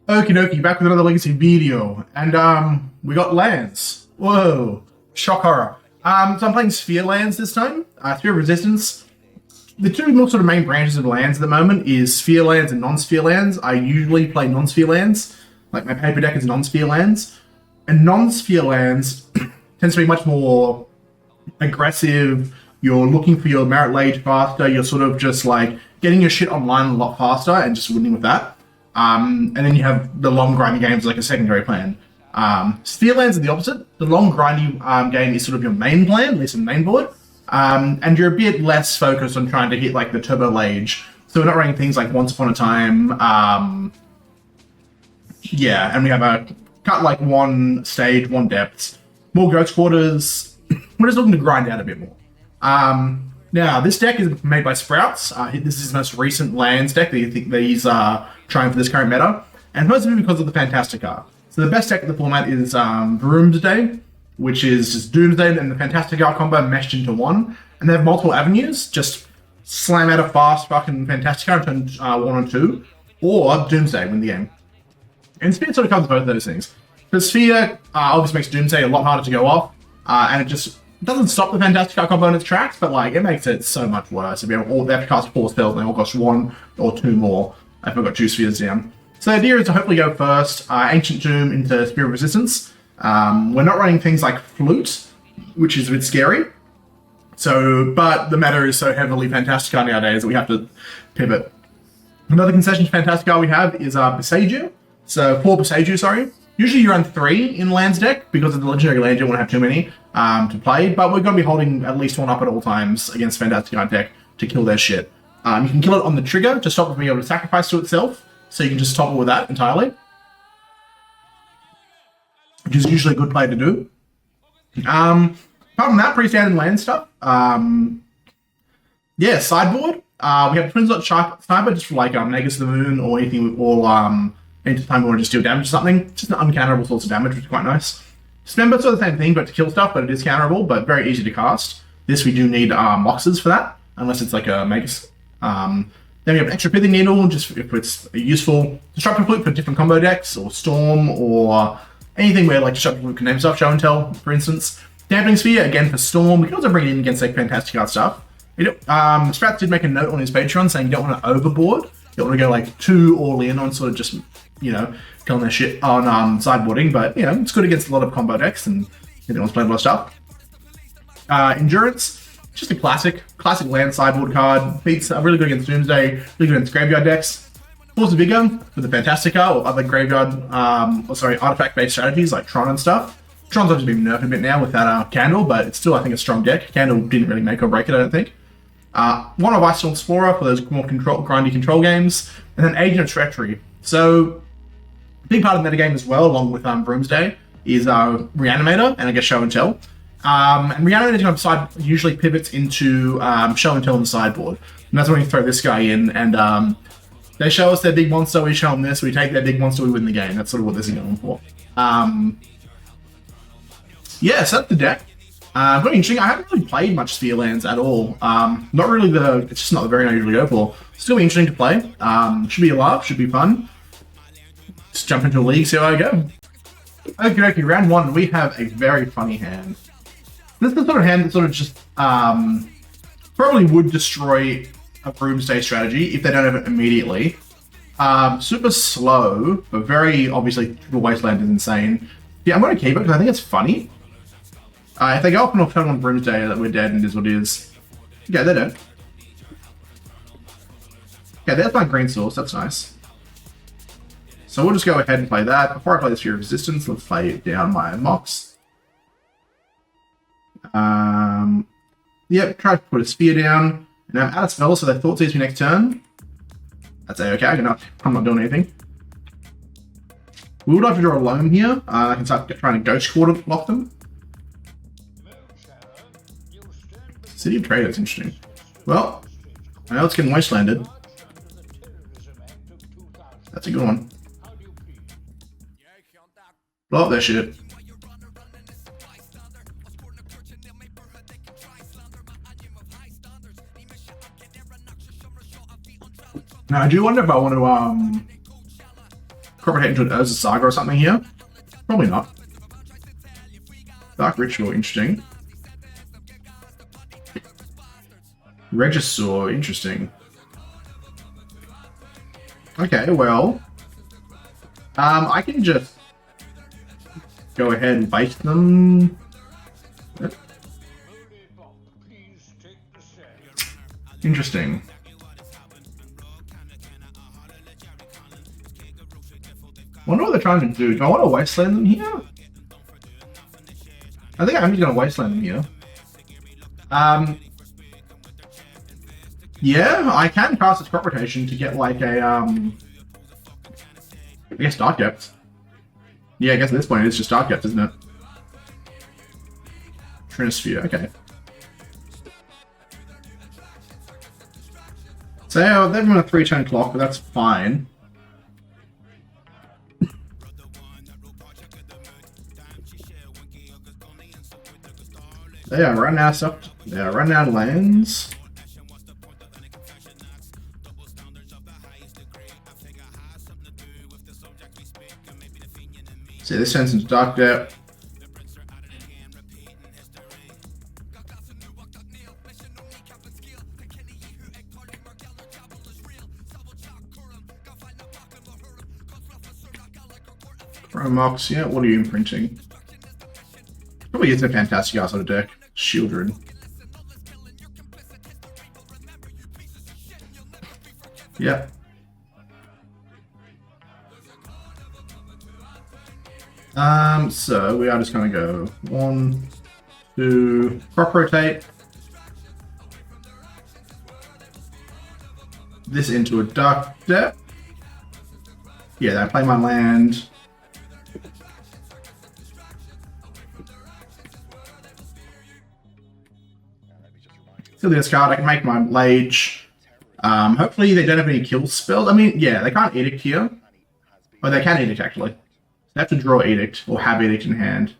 Okie dokie, back with another Legacy video. And we got lands. Whoa. Shock horror. So I'm playing Sphere lands this time. Sphere of Resistance. The two more sort of main branches of lands at the moment is Sphere lands and non-Sphere lands. I usually play non-Sphere lands. Like my paper deck is non-Sphere lands. And non-Sphere lands tends to be much more aggressive. You're looking for your merit lage faster. You're sort of just like getting your shit online a lot faster and just winning with that. And then you have the long grindy games like a secondary plan. Sphere lands are the opposite. The long grindy game is sort of your main plan, at least in the main board. And you're a bit less focused on trying to hit like the turbo lage. So we're not running things like Once Upon a Time. Yeah, and we have a cut like one stage, one depths, more ghost quarters. We're just looking to grind out a bit more. Now, this deck is made by Sprouts. This is his most recent lands deck that you think that he's trying for this current meta. And mostly because of the Fantasticar. So the best deck of the format is Doomsday, which is just Doomsday and the Fantasticar combo meshed into one. And they have multiple avenues. Just slam out a fast fucking Fantasticar and turn 1 or 2. Or Doomsday, win the game. And Sphere sort of covers both of those things. Because Sphere obviously makes Doomsday a lot harder to go off. And it just doesn't stop the Fantasticar combo in its tracks, but like it makes it so much worse. If you have all, they have to cast 4 spells and they all cost 1 or 2 more. If I've got 2 spheres down. So the idea is to hopefully go first Ancient Tomb into Sphere of Resistance. We're not running things like Flute, which is a bit scary. So, but the meta is so heavily Fantasticar nowadays that we have to pivot. Another concession to Fantasticar we have is Boseiju. So 4 Boseiju, sorry. Usually you run 3 in lands deck because of the legendary land. You don't want to have too many to play, but we're going to be holding at least 1 up at all times against Fantasticar deck to kill their shit. You can kill it on the trigger to stop it from being able to sacrifice to itself, so you can just topple with that entirely, which is usually a good play to do. Apart from that, pretty standard land stuff. Yeah, sideboard. We have Twin Slot Sniper just for like Negus to the Moon or anything, or anytime we want to just deal damage to something. Just an uncounterable source of damage, which is quite nice. Dismember, sort of the same thing, but to kill stuff, but it is counterable, but very easy to cast. This we do need Moxes for that, unless it's like a Magus. Then we have Extra Pithing Needle, just if it's useful. Disruptive Flute for different combo decks, or Storm, or anything where like Disruptive Flute can name stuff, Show and Tell, for instance. Dampening Sphere, again for Storm. We can also bring it in against like Fantasticar stuff. Sprouts did make a note on his Patreon saying you don't want to overboard. You don't want to go like too all in on sort of just, you know, killing their shit on sideboarding, but, you know, it's good against a lot of combo decks and everyone's played a lot of stuff. Endurance. Just a classic land sideboard card. Beats really good against Doomsday, really good against graveyard decks. Force of Vigor with the Fantasticar or other graveyard, artifact-based strategies like Tron and stuff. Tron's obviously been nerfed a bit now with that Candle, but it's still, I think, a strong deck. Candle didn't really make or break it, I don't think. One of Ice Explorer for those more grindy control games, and then Agent of Treachery. So, a big part of the metagame as well, along with Doomsday, is Reanimator and I guess Show and Tell. And Reanimator usually pivots into Show and Tell on the sideboard. And that's when we throw this guy in, and they show us their big monster, we show them this, we take their big monster, we win the game. That's sort of what this is going for. Yeah, so that's the deck. Very interesting. I haven't really played much Sphere lands at all. Not really it's just not the variant I usually go for. Still be interesting to play. Should be a laugh, should be fun. Just jump into a league, see how I go. Okay, round 1, we have a very funny hand. This is the sort of hand that sort of just probably would destroy a Broomstay strategy if they don't have it immediately. Super slow, but very obviously the Wasteland is insane. Yeah, I'm going to keep it because I think it's funny. If they go up and off turn on Broomsday, that we're dead and it is what it is. Okay, they don't. Okay, there's my green source, that's nice. So we'll just go ahead and play that. Before I play the Sphere of Resistance, let's play down my Mox. Yep, try to put a Sphere down. And I'm out of spells, so they thought sees me next turn. That's okay, I'm not doing anything. We would have to draw a Loam here. I can start trying to Ghost Quarter block them. City of Trade, that's interesting. Well, I know it's getting wastelanded. That's a good one. Blow up their shit. Now I do wonder if I want to incorporate into an Urza Saga or something here? Probably not. Dark Ritual, interesting. Regisaur, interesting. Okay, well, I can just go ahead and bait them. Interesting. Wonder what they're trying to do. Do I want to wasteland them here? I think I'm just going to wasteland them here. Yeah, I can cast its crop rotation to get like a I guess Dark Depths. Yeah, I guess at this point it's just Dark Depths, isn't it? Trinisphere, okay. So they've run a 3-turn clock, but that's fine. They are running out of stuff. They are running out of lands. See, this turns into Dark Depth. Chromox, yeah, what are you imprinting? Probably is a Fantasticar sort of deck. Shieldred. Yeah. So we are just gonna go 1, 2, crop rotate. This into a Dark Depth. Yeah, then I play my land. Kill this card, I can make my Lage. Hopefully they don't have any kill spells. I mean, yeah, they can't Edict here. Oh, they can Edict actually. They have to draw Edict, or have Edict in hand.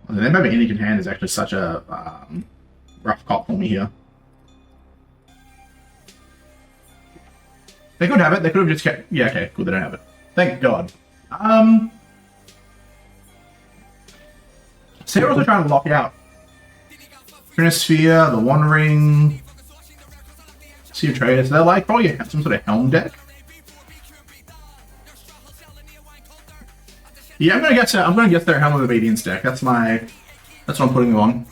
And then having Edict in hand is actually such a rough cop for me here. They could have it, they could have just kept... Yeah, okay, cool, they don't have it. Thank God. So they're also trying to lock out Trinisphere, the One Ring, Sea of Traders. They're like probably some sort of Helm deck. Yeah, I'm gonna get their Helm of Obedience deck. That's what I'm putting them on.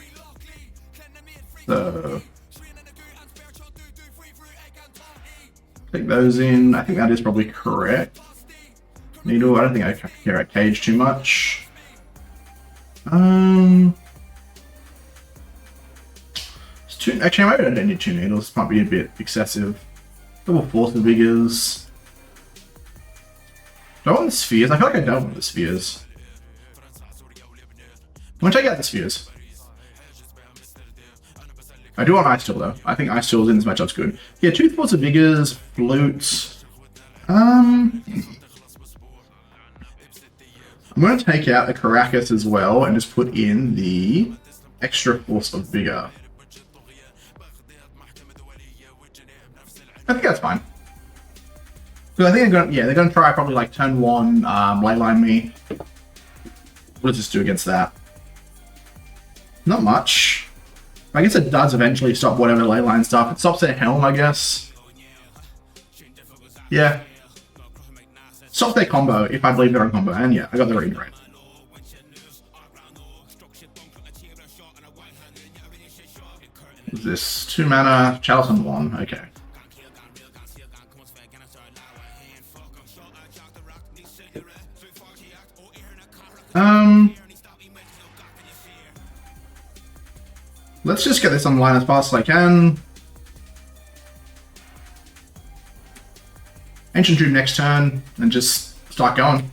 So take those in. I think that is probably correct. Needle, I don't think I care about Cage too much. Actually, maybe I don't need 2 Needles. This might be a bit excessive. Double Force of Vigors. Do I want the Spheres? I feel like I don't want the Spheres. I'm gonna take out the Spheres. I do want Ice Tool though. I think Ice Tool in this matchup's good. Yeah, 2 Force of Vigors, Flute. I'm going to take out a Caracas as well and just put in the extra Force of Vigor. I think that's fine. Because I think they're going to try probably like turn 1, Leyline me. What does this do against that? Not much. I guess it does eventually stop whatever Leyline stuff. It stops their Helm, I guess. Yeah. Stop their combo, if I believe they're on combo. And yeah, I got the read right. What's this? 2 mana, Chalice on 1. Okay. Let's just get this on the line as fast as I can. Ancient Dream next turn, and just start going.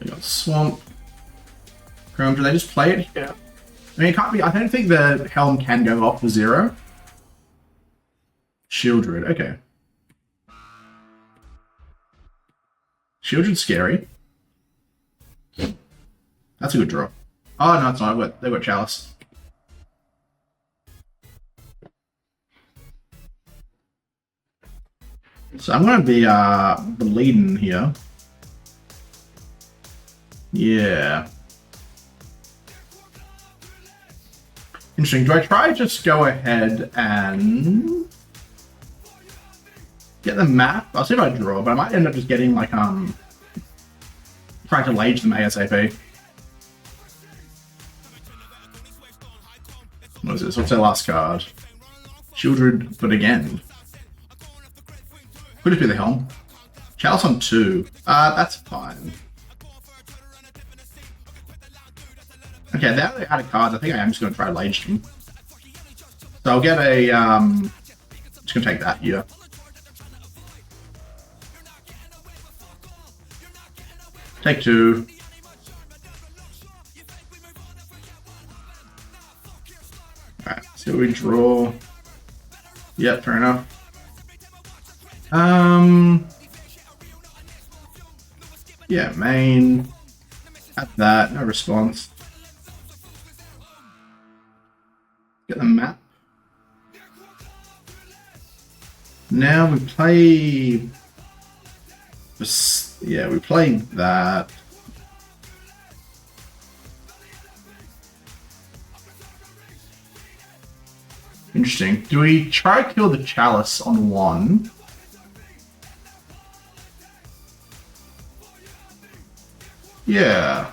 We got Swamp. Chrome, do they just play it? Yeah. I mean, it can't be. I don't think the Helm can go off for 0. Shieldred, okay. Shieldred's scary. That's a good draw. Oh, no, it's not. They've got Chalice. So I'm going to be bleeding here. Yeah. Interesting. Do I try just go ahead and get the map? I'll see if I draw, but I might end up just getting like trying to lage them ASAP. What is this? What's their last card? Shieldred, but again. Could it be the Helm? Chalice on 2. That's fine. Okay, now they're out of cards. I think I am just going to try Lage them. So I'll get a, just going to take that here. Take 2. Alright, so we draw. Yep, fair enough. Yeah, main. At that, no response. Get the map. Now we play. Yeah, we play that. Interesting. Do we try to kill the Chalice on 1? Yeah.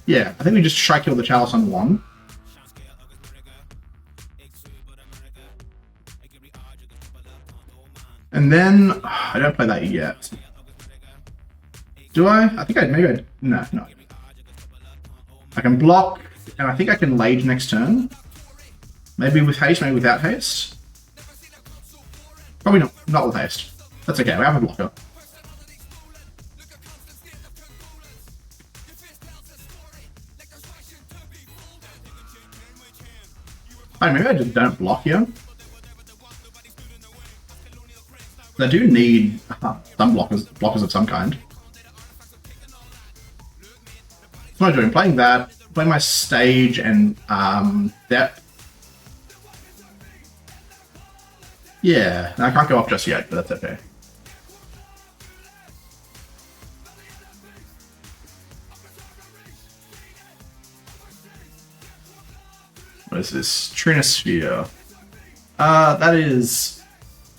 Yeah, I think we just try kill the Chalice on 1. And then I don't play that yet. Do I? I think maybe. No. I can block, and I think I can Lage next turn. Maybe with haste, maybe without haste. Probably not with haste. That's okay, we have a blocker. Alright, maybe I just don't block here. I do need some blockers of some kind. What am I doing? Playing that, playing my stage and depth. Yeah, I can't go off just yet, but that's okay. What is this? Trinosphere. That is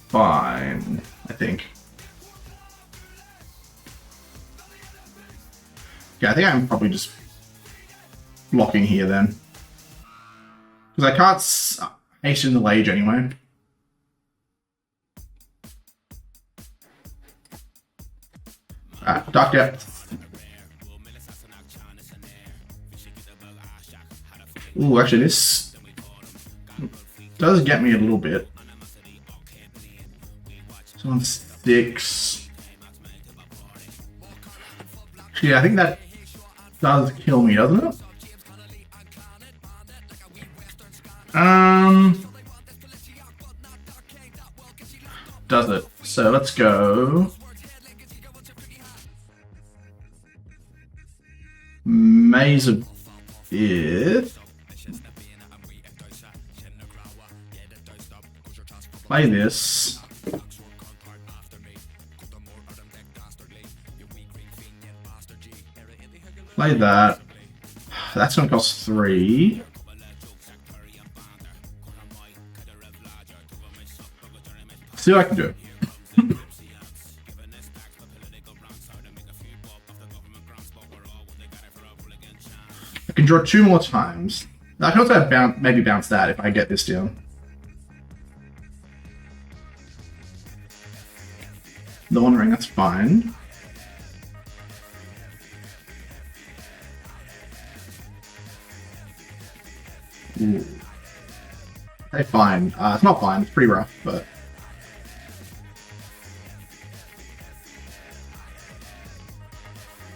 fine, I think. Yeah, I think I'm probably just blocking here then. Because I can't hasten the Lage anyway. Dark Depth. Ooh, actually this does get me a little bit. So on 6. Yeah, I think that does kill me, doesn't it? Does it? So let's go. Maze of Ith. Play this. Play that. That's gonna cost 3. See what I can do. I can draw 2 more times. I can also maybe bounce that if I get this down. The One Ring, that's fine. Ooh. Okay, fine. It's not fine, it's pretty rough, but...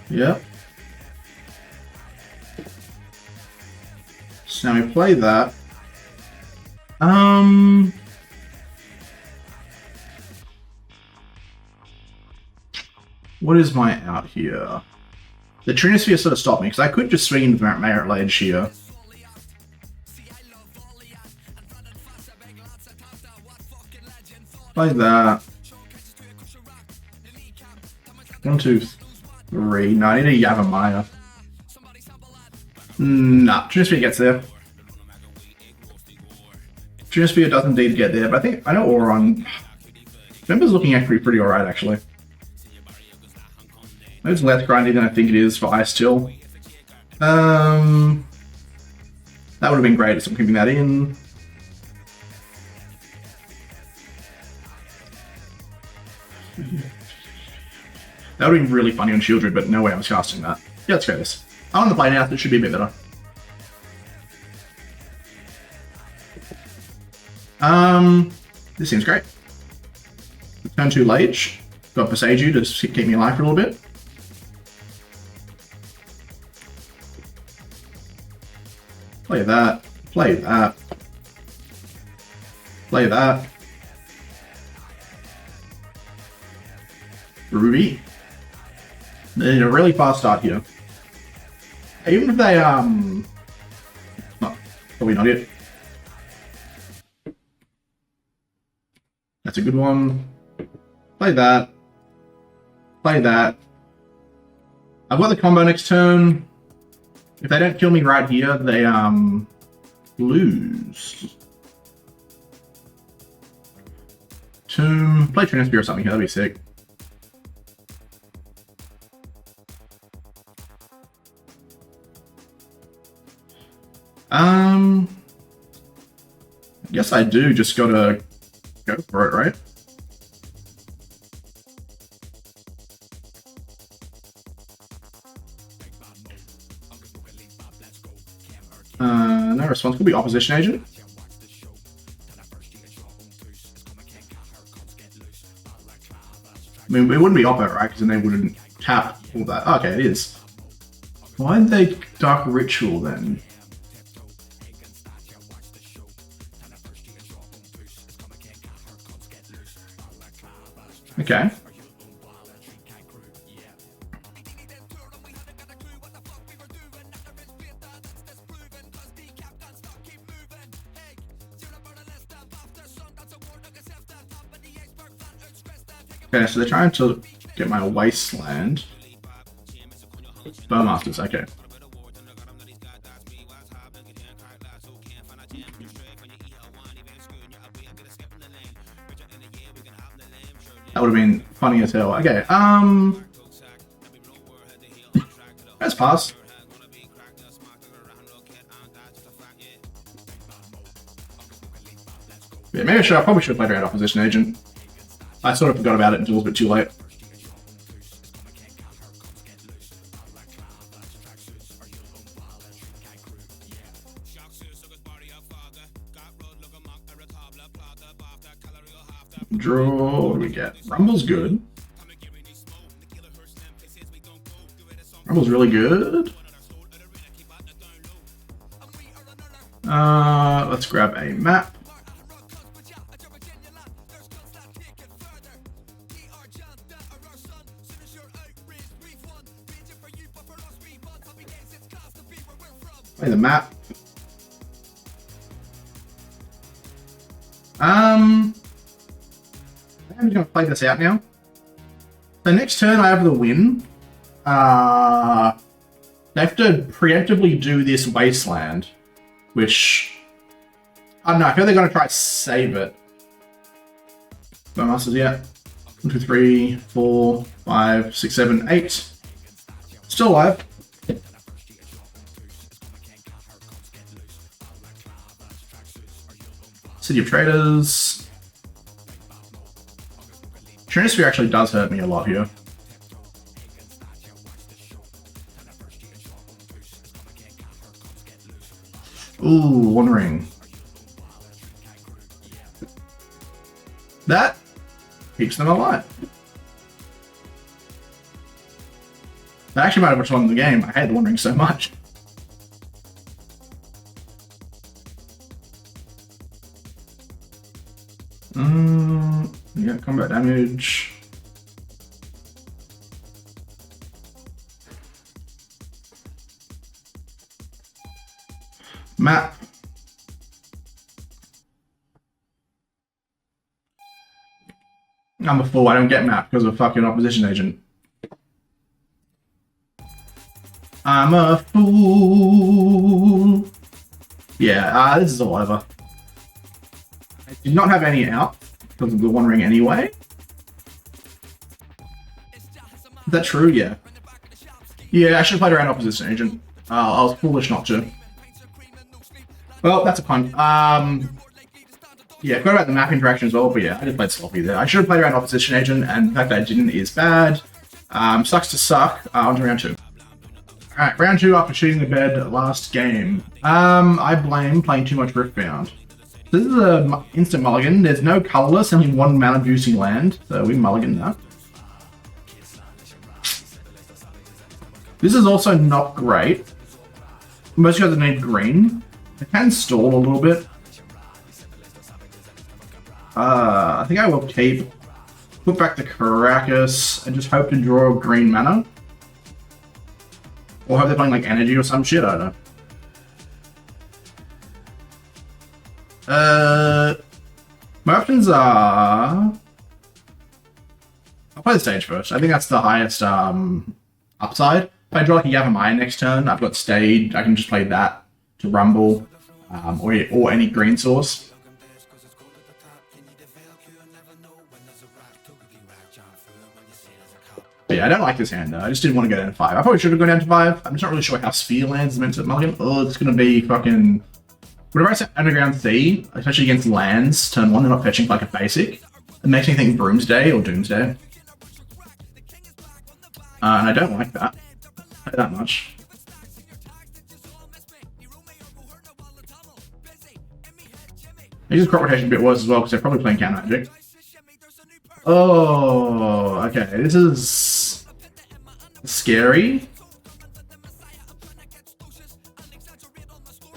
Yep. So now we play that. What is my out here? The Trinisphere sort of stopped me, because I could just swing into Merit Lage here. Like that. 1, 2, 3. No, I need a Yavimaya. Nah, Trinisphere gets there. Trinisphere does indeed get there, but I know Auron. Member's looking actually pretty alright, actually. It's less grindy than I think it is for Ice Till. That would have been great, so I'm keeping that in. That would have been really funny on Shieldred, but no way I was casting that. Yeah, let's go this. I'm on the play now, so it should be a bit better. This seems great. Turn 2 Lage. Got Boseiju to keep me alive for a little bit. Play that. Play that. Play that. Ruby. They need a really fast start here. Even if they, no, probably not it. That's a good one. Play that. Play that. I've got the combo next turn. If they don't kill me right here, they, lose. Tomb. Play Trinisphere or something here, that'd be sick. I guess I do just gotta go for it, right? No response. Could be Opposition Agent. I mean, it wouldn't be Oppo, right? Because then they wouldn't tap all that. Okay, it is. Why did they Dark Ritual then? Okay. Okay, so they're trying to get my Wasteland. Bowmasters, okay. That would have been funny as hell. Okay, let's pass. Yeah, maybe I probably should have played around Opposition Agent. I sort of forgot about it until it was a bit too late. Draw, what do we get? Rumble's good. Rumble's really good. Let's grab a map. Play the map. I'm just gonna play this out now. The next turn I have the win. They have to preemptively do this Wasteland, which I don't know. I feel they're gonna try to save it. Bowmasters, yeah. 1, 2, 3, 4, 5, 6, 7, 8. Still alive. City of Traders. Trinisphere actually does hurt me a lot here. Ooh, One Ring. That keeps them alive. That actually might have won the game. I hate the One Ring so much. Yeah, combat damage. Map. I'm a fool. I don't get map because of fucking opposition agent. I'm a fool. Yeah, this is all over. I did not have any out because of the One Ring anyway. Is that true? Yeah. Yeah, I should have played around opposition agent. I was foolish not to. Well, that's a pun. Yeah, forgot about the map interaction as well, but yeah, I just played sloppy there. I should have played around opposition agent, and the fact that I didn't is bad. Sucks to suck. On to round 2. Alright, round 2 after shooting the bed last game. I blame playing too much Riftbound. This is an instant mulligan. There's no colorless, only 1 mana boosting land, so we mulligan that. This is also not great. Most guys need green. It can stall a little bit. I think I will keep, put back the Caracas, and just hope to draw green mana. Or hope they're playing like energy or some shit, I don't know. My options are... I'll play the stage first. I think that's the highest upside. If I draw like a Yavimaya next turn, I've got stage, I can just play that to rumble, or any green source. But yeah, I don't like this hand though. I just didn't want to go down to 5. I probably should have gone down to 5. I'm just not really sure how Sphere lands is meant to mulligan. Oh, it's going to be fucking... Whenever I set Underground Sea, especially against lands, turn 1, they're not fetching like a basic. It makes me think Broomsday or Doomsday. And I don't like that. Not that much. This crop rotation a bit worse as well because they're probably playing counter magic. Oh, okay. This is scary.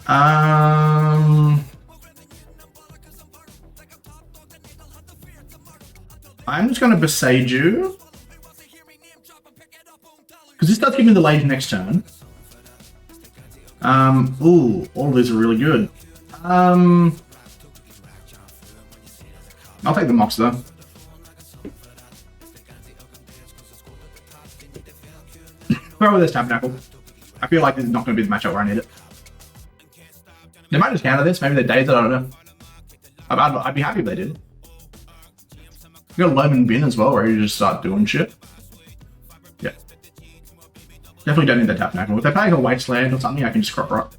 I'm just going to Boseiju. Because this does give me the lage next turn. Ooh, all of these are really good. I'll take the Mox though. Throw with this Tabernacle. I feel like this is not going to be the matchup where I need it. They might just counter this. Maybe they daze it. I don't know. I'd be happy if they did. You got a Loman Bin as well, where you just start doing shit. Yeah. Definitely don't need that Tabernacle. If they're playing a Wasteland or something, I can just crop rock.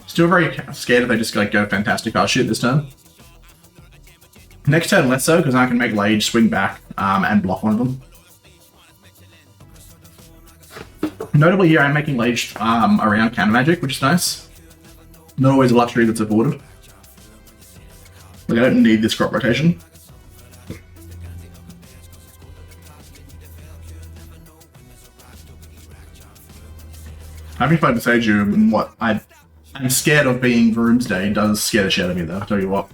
Still very scared if they just like go Fantasticar shit this turn. Next turn less so, because I can make Lage swing back and block one of them. Notably here, I'm making Lage around counter magic, which is nice. Not always a luxury that's afforded. Like, I don't need this crop rotation. Having played Boseiju and what I'm scared of being Vroomsday does scare the shit out of me though, I'll tell you what.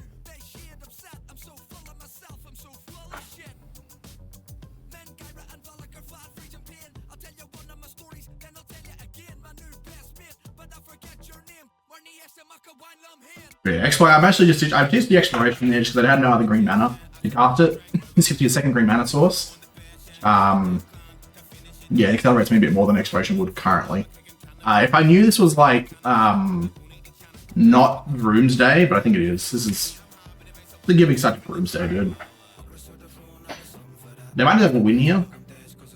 Yeah, I'm actually just, I've used the Exploration Edge because I had no other green mana to cast it. This gives you a second green mana source. Yeah, it accelerates me a bit more than Exploration would currently. If I knew this was like, not Vroomsday, but I think it is. This is, they're giving such Vroomsday, dude. They might have a win here.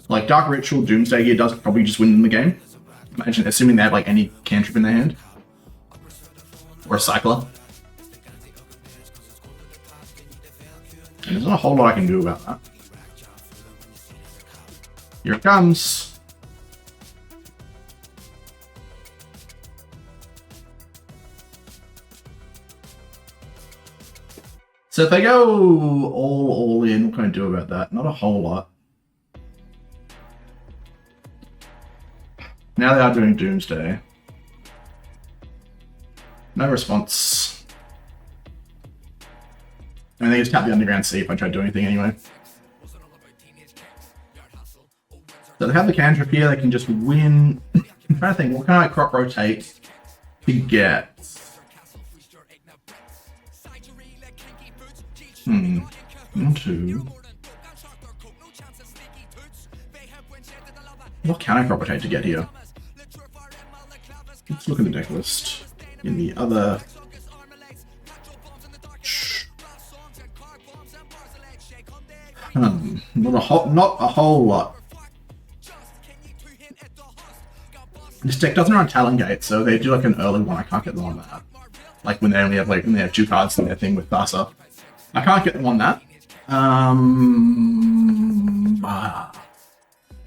Like, Dark Ritual, Doomsday here does probably just win the game. Imagine, assuming they have like any cantrip in their hand. Or a Cycler. And there's not a whole lot I can do about that. Here it comes. So if they go all in, what can I do about that? Not a whole lot. Now they are doing Doomsday. No response. then they just tap the Underground Sea if I try to do anything anyway. So they have the cantrip here, they can just win. I'm trying to think, what can I crop rotate to get? One, two. What can I crop rotate to get here? Let's look at the deck list. In the other... not a whole lot. This deck doesn't run Talongate, so they do like an early one. I can't get them on that. Like when they only have when they have 2 cards in their thing with Thassa. I can't get them on that.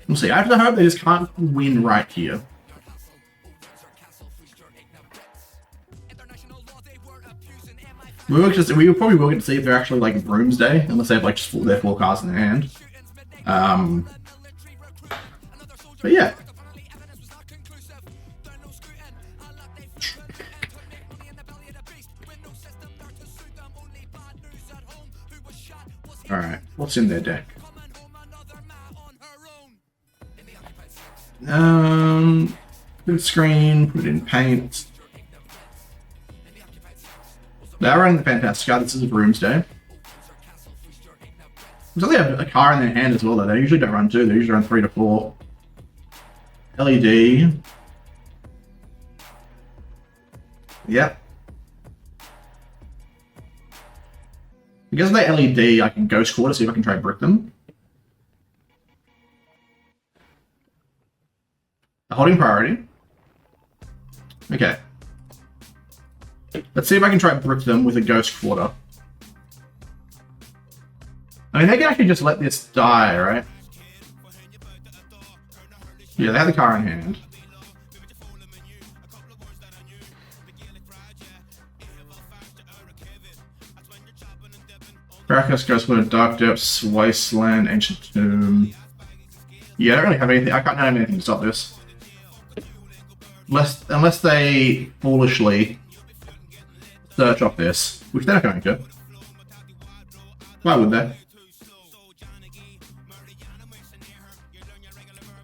We'll see. I have to hope they just can't win right here. We probably will get to see if they're actually like Broomsday, unless they have like just their 4 cards in their hand. But yeah. Alright, what's in their deck? Put it screen, put it in paint. They are running the Fantasticar, this is a Broomsday. So they have a car in their hand as well though, they usually don't run 2, they usually run 3 to 4. LED. Yep. Because of the LED, I can Ghost Quarter, see if I can try and brick them. A holding priority. Okay. Let's see if I can try and brick them with a Ghost Quarter. I mean, they can actually just let this die, right? Yeah, they have the car in hand. Krakus, Ghost Quarter, Dark Depths, Wasteland, Ancient Tomb. Yeah, I don't really have anything. I can't have anything to stop this. Unless they foolishly search off this, which they're not going to. Why would they?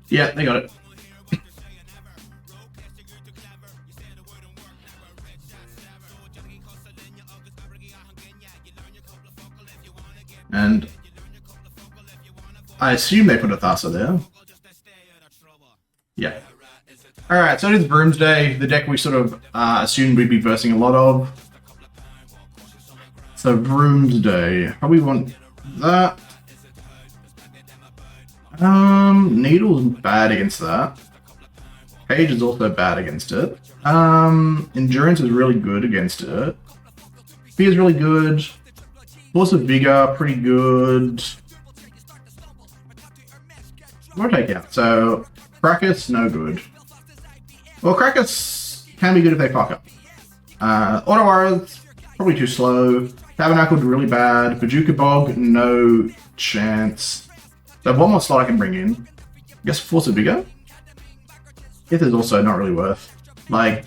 Yeah, they got it. And I assume they put a Thassa there. Yeah. Alright, so it is Broomsday, the deck we sort of assumed we'd be versing a lot of. So Broomsday, probably want that. Needle's bad against that. Page is also bad against it. Endurance is really good against it. Spear is really good. Force of Vigor, pretty good. What take out? So, Krakus, no good. Well, Krakus can be good if they fuck up. Auto Warriors, probably too slow. Tabernacled, really bad. Bajuka Bog, no chance. So I have one more slot I can bring in. I guess Force of Vigor? Ith is also not really worth. Like,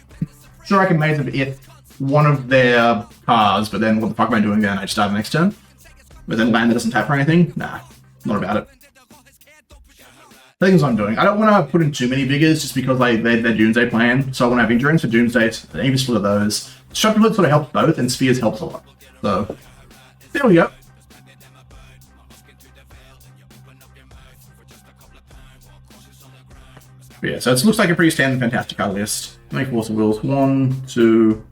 sure I can maze of Ith one of their cards, but then what the fuck am I doing there? And I just die the next turn? But then land that doesn't tap for anything? Nah, not about it. Things I'm doing. I don't want to put in too many Vigors just because they're Doomsday plan. So I want to have Endurance for Doomsday, an even split of those. Structural sort of helps both, and Spheres helps a lot. So, there we go. But yeah, so it looks like a pretty standard Fantasticar list. Make Force of Wills. 1, 2,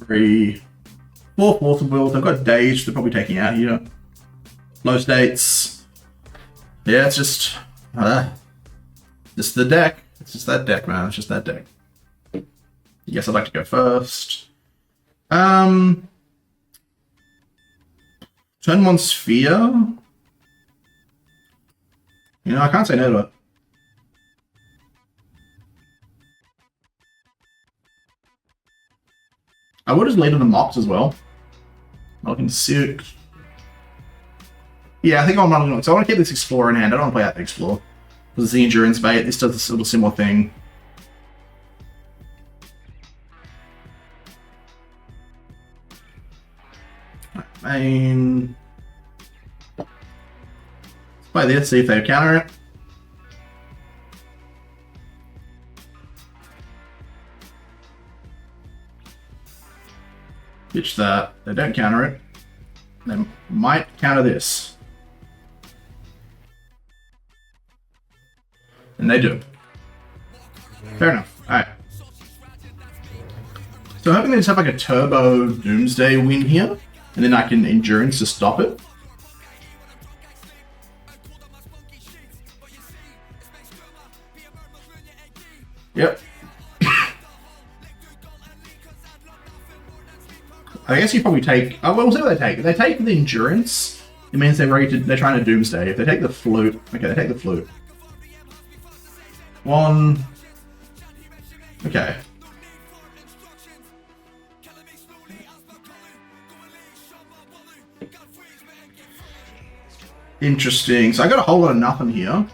3, 4 Force of Wills. I've got Dage they're probably taking out here. Low states. Yeah, it's just the deck. It's just that deck, man. It's just that deck. Yes, I'd like to go first. Turn 1 Sphere. You know, I can't say no to it. I would just later the Mox as well. Looking sick. Yeah, I think I'm running on. So I want to keep this Explorer in hand. I don't want to play that Explore. Because it's the Endurance bait. This does a sort of similar thing. And let's play this, see if they counter it. Pitch that. They don't counter it. They might counter this. And they do. Fair enough. Alright. So I'm hoping they just have like a turbo Doomsday win here. And then I can Endurance to stop it. Yep. I guess you probably take. Oh, well, we'll see what they take. If they take the Endurance, it means they're ready to. They're trying to Doomsday. If they take the Flute, okay, they take the Flute. One. Okay. Interesting. So I got a whole lot of nothing here.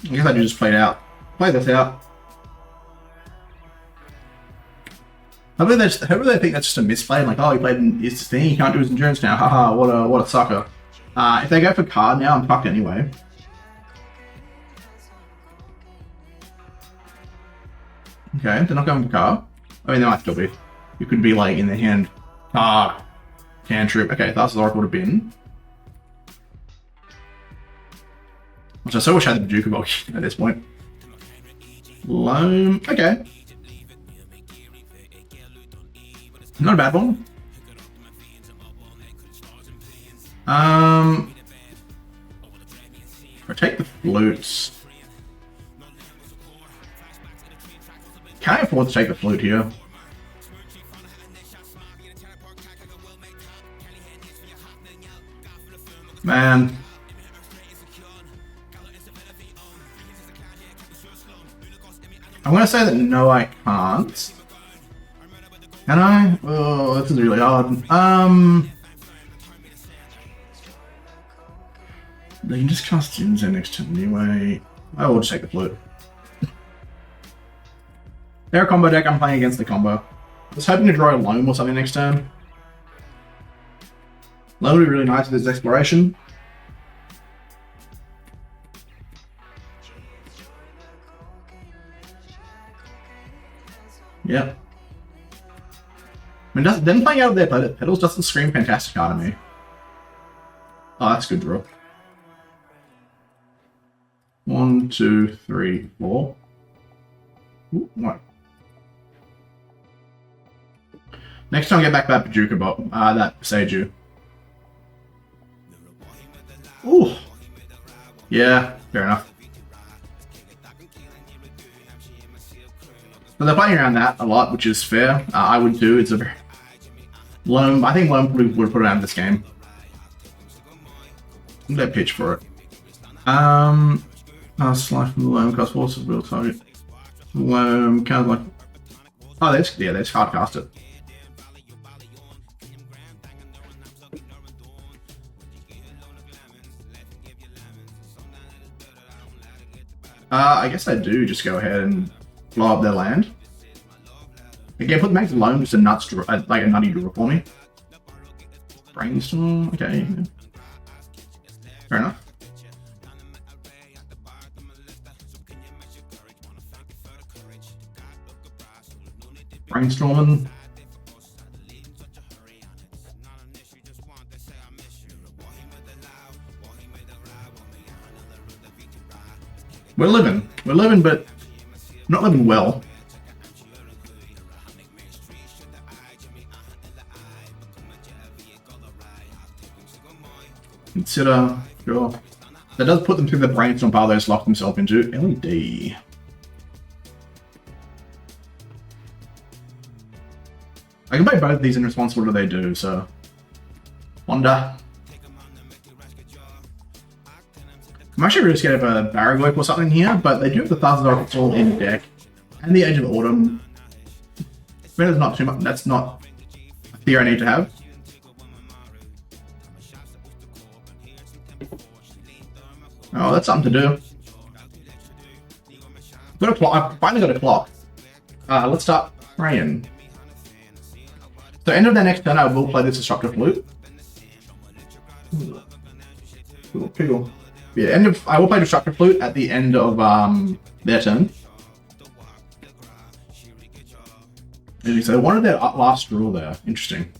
I guess I do just play this out. Hopefully they think that's just a misplay. Like, oh, he played his thing, he can't do his Endurance now. Haha, what a sucker. If they go for card now, I'm fucked anyway. Okay, they're not going for card. I mean, they might still be. It could be like in the hand. Cantrip. Okay, Thassa's Oracle would have been. Which I so wish I had the Bajuka box at this point. Loam. Okay. Not a bad one. I take the flutes. Can I afford to take the flute here? Man. I'm gonna say that no, I can't. Can I? Oh, this is really hard. They can just cast Jinzo next turn anyway. I will just take the flute. They're a combo deck, I'm playing against the combo. I was hoping to draw a Loam or something next turn. Loam would be really nice with this exploration. Yep. I mean, them playing out of their pedals doesn't scream Fantasticar to me. Oh, that's a good draw. 1, 2, 3, 4. Ooh, what? Next time I get back that Bajuka bot, that Boseiju. Ooh. Yeah, fair enough. So they're playing around that a lot, which is fair. I would too. It's a very Loam. I think Loam would put it out of this game. They pitch for it. Slice from the Loam, cost forces real target. Loam, kind of like. Oh, they just hard cast it. I guess I do just go ahead and blow up their land. Again, make the Loam just a nuts draw, like a nutty draw for me. Brainstorm, okay. Fair enough. Brainstorming. We're living, but not living well. Consider, sure. That does put them through the brainstorm pile they just locked themselves into. LED. I can play both of these in response to what do they do, so. Wonder. I'm actually really scared of a Baragloip or something here, but they do have the Thassacar in deck. And the Age of Autumn. But not too much. That's not a fear I need to have. Oh, that's something to do. Got a clock. I finally got a clock. Let's start praying. So end of their next turn, I will play this Destructive Flute. Cool. Yeah, I will play Destructive Flute at the end of their turn. And so one of their last draw there. Interesting.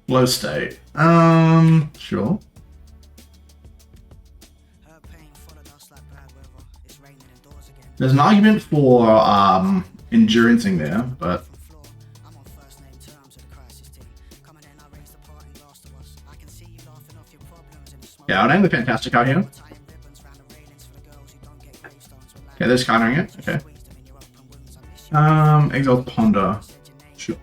Low state. Sure. There's an argument for endurancing there, but yeah, I'll name the Fantasticar here. Okay, there's countering it. Okay. Exile Ponder. Sure.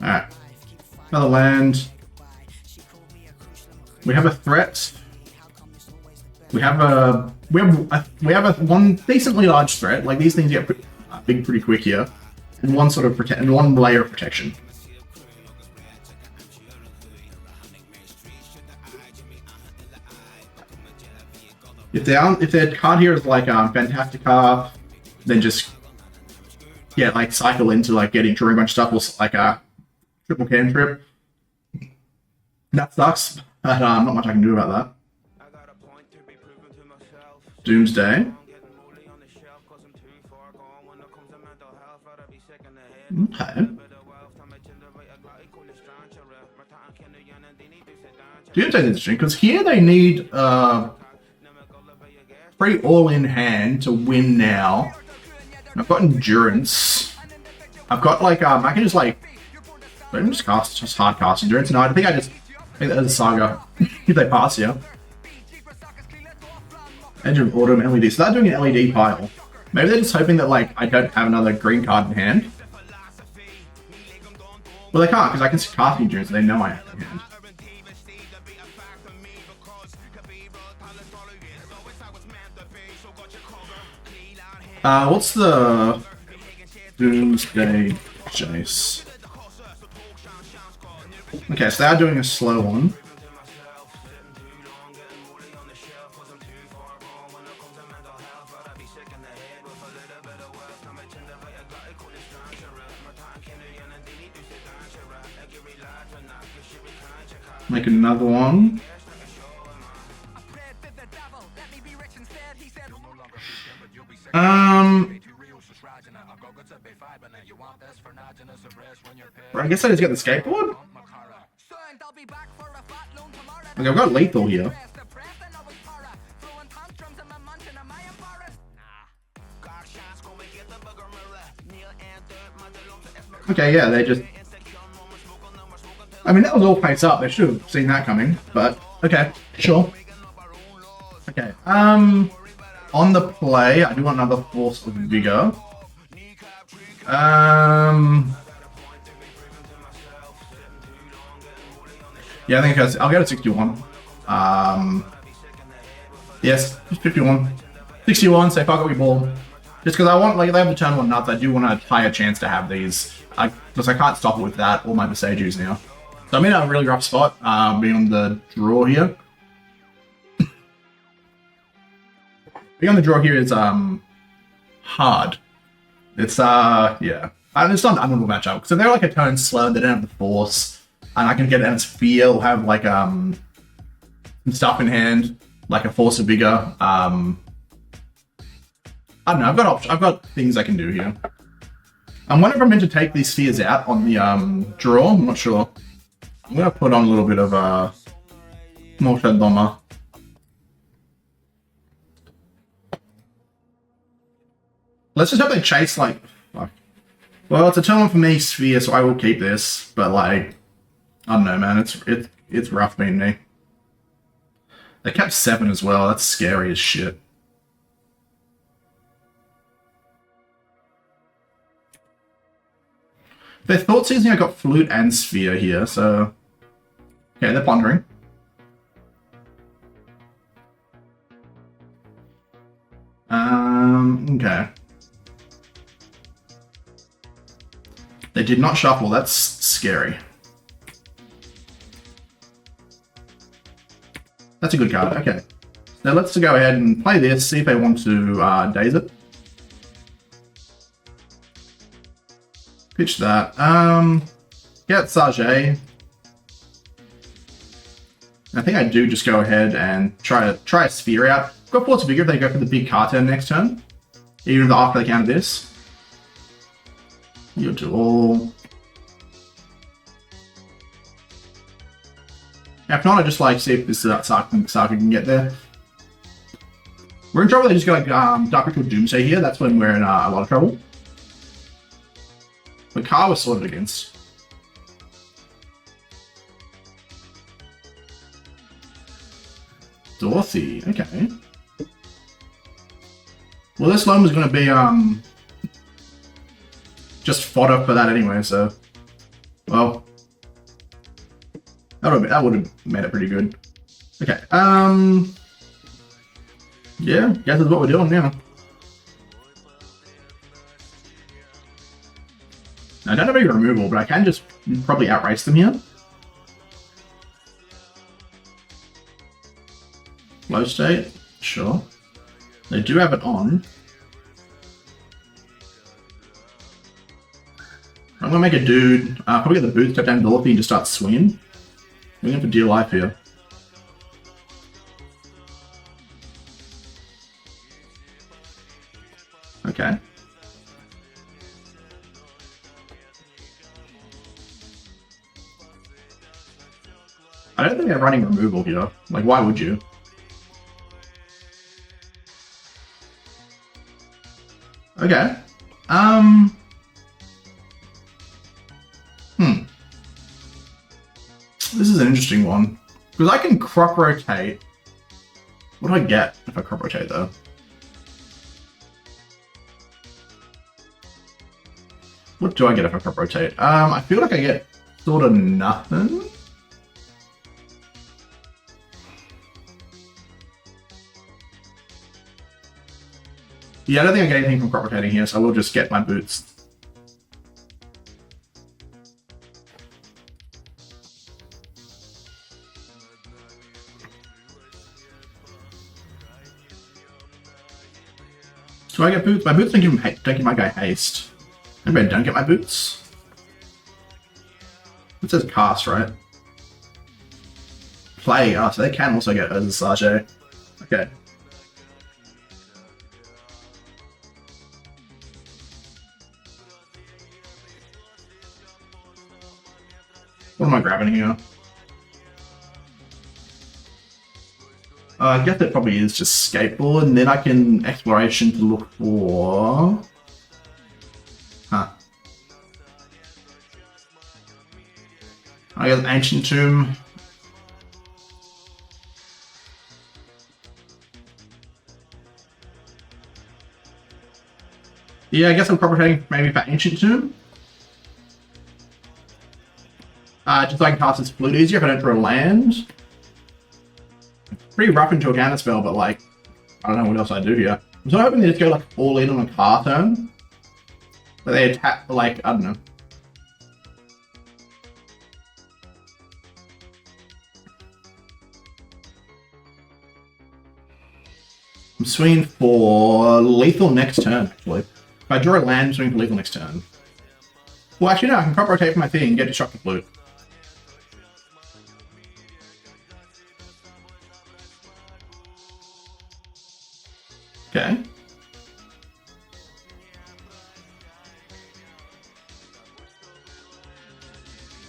Alright. Another land. We have a threat. We have a one decently large threat. Like these things get big pretty quick here, and one sort of and one layer of protection. If their card here is like Fantasticar, then just like cycle into like drawing a bunch of stuff, or like a triple cantrip. That sucks, but not much I can do about that. Doomsday. Okay. Doomsday's interesting because here they need pretty all-in hand to win now. I've got endurance. I've got like I can just like let me just hard cast endurance. No, I think that's a saga. If they pass here. Edge of Autumn LED. So they're doing an LED pile. Maybe they're just hoping that like I don't have another green card in hand. Well, they can't because I can cast endurance and they know I have it in hand. What's the Doomsday Jace? Okay, so they're doing a slow one. Make another one. I guess I just get the skateboard? Like, I've got lethal here. Okay, yeah, they just... I mean, that was all face up. They should have seen that coming, but okay, sure. Okay, on the play, I do want another Force of Vigor. Yeah, I think I'll get a 61. Yes, 51. 61, say fuck it, we ball. Just because I want, like, if they have the turn one nuts, I do want a higher chance to have these. Because I can't stop it with that, or my Boseijus now. So I'm in a really rough spot, being on the draw here. Being on the draw here is, hard. It's, yeah. It's not an unwinnable matchup, because if they're like a turn slow, they don't have the force, and I can get Em's Fear, or have like, some stuff in hand, like a Force of Vigor. I don't know, I've got things I can do here. I'm wondering if I'm meant to take these spheres out on the, draw, I'm not sure. I'm gonna put on a little bit of, Mortal Doma. Let's just hope they chase, like, fuck. Well, it's a turn one for me, Sphere, so I will keep this, but, like, I don't know, man, it's rough being me. They kept 7 as well, that's scary as shit. Their thought season, I got Flute and Sphere here, so... Okay, they're pondering. Okay. They did not shuffle, that's scary. That's a good card. Okay. Now let's go ahead and play this, see if they want to daze it. Pitch that. Get Sage. I think I do just go ahead and try a Sphere out. Got Force Vigor if they go for the big card turn next turn. Even after they counter this. You'll do all. If not, I just like see if this Saga can get there. We're in trouble. They just got like Dark Ritual Doomsday here. That's when we're in a lot of trouble. The car was sorted against. Dorothy, okay. Well, this loan was going to be just fodder for that anyway, so well, that would have made it pretty good. Okay, yeah, guess that's what we're doing now. I don't have any removal, but I can just probably outrace them here. Low state, sure. They do have it on. I'm gonna make a dude, probably get the boot, step down Dorothy and just start swinging. We're going for dear life here. Okay. I don't think they're running removal here. Like, why would you? Okay. This is an interesting one. Because I can crop rotate. What do I get if I crop rotate though? What do I get if I crop rotate? I feel like I get sort of nothing. Yeah, I don't think I get anything from crop rotating here, so I will just get my boots. Do I get boots? My boots don't give my guy haste. Maybe I don't get my boots. It says cast, right? Play. Oh, so they can also get as a Sage. Okay. What am I grabbing here? I guess it probably is just skateboard, and then I can exploration to look for. Huh. I got Ancient Tomb. Yeah, I guess I'm probably maybe for Ancient Tomb. Just so I can cast this flute easier if I don't throw land. Pretty rough into a counter spell, but like, I don't know what else I do here. I'm sort of hoping they just go like all in on a car turn. But they attack, like, I don't know. I'm swinging for lethal next turn, actually. If I draw a land, I'm swinging for lethal next turn. Well, actually, no, I can crop rotate for my thing and get Destructive Flute. Okay.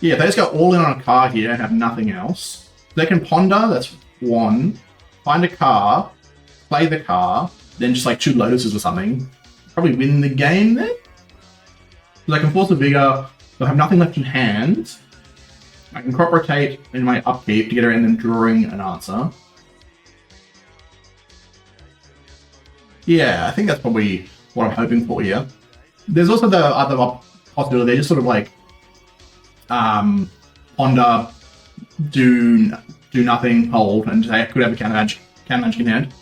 Yeah, they just go all in on a car here and have nothing else. They can ponder, that's one. Find a car, play the car, then just like shoot lotuses or something. Probably win the game then? Because I can force a vigor, they'll have nothing left in hand. I can crop rotate in my upkeep to get around them drawing an answer. Yeah, I think that's probably what I'm hoping for here. There's also the other possibility, they just sort of like ponder, do nothing, hold, and they could have a counter magic in hand.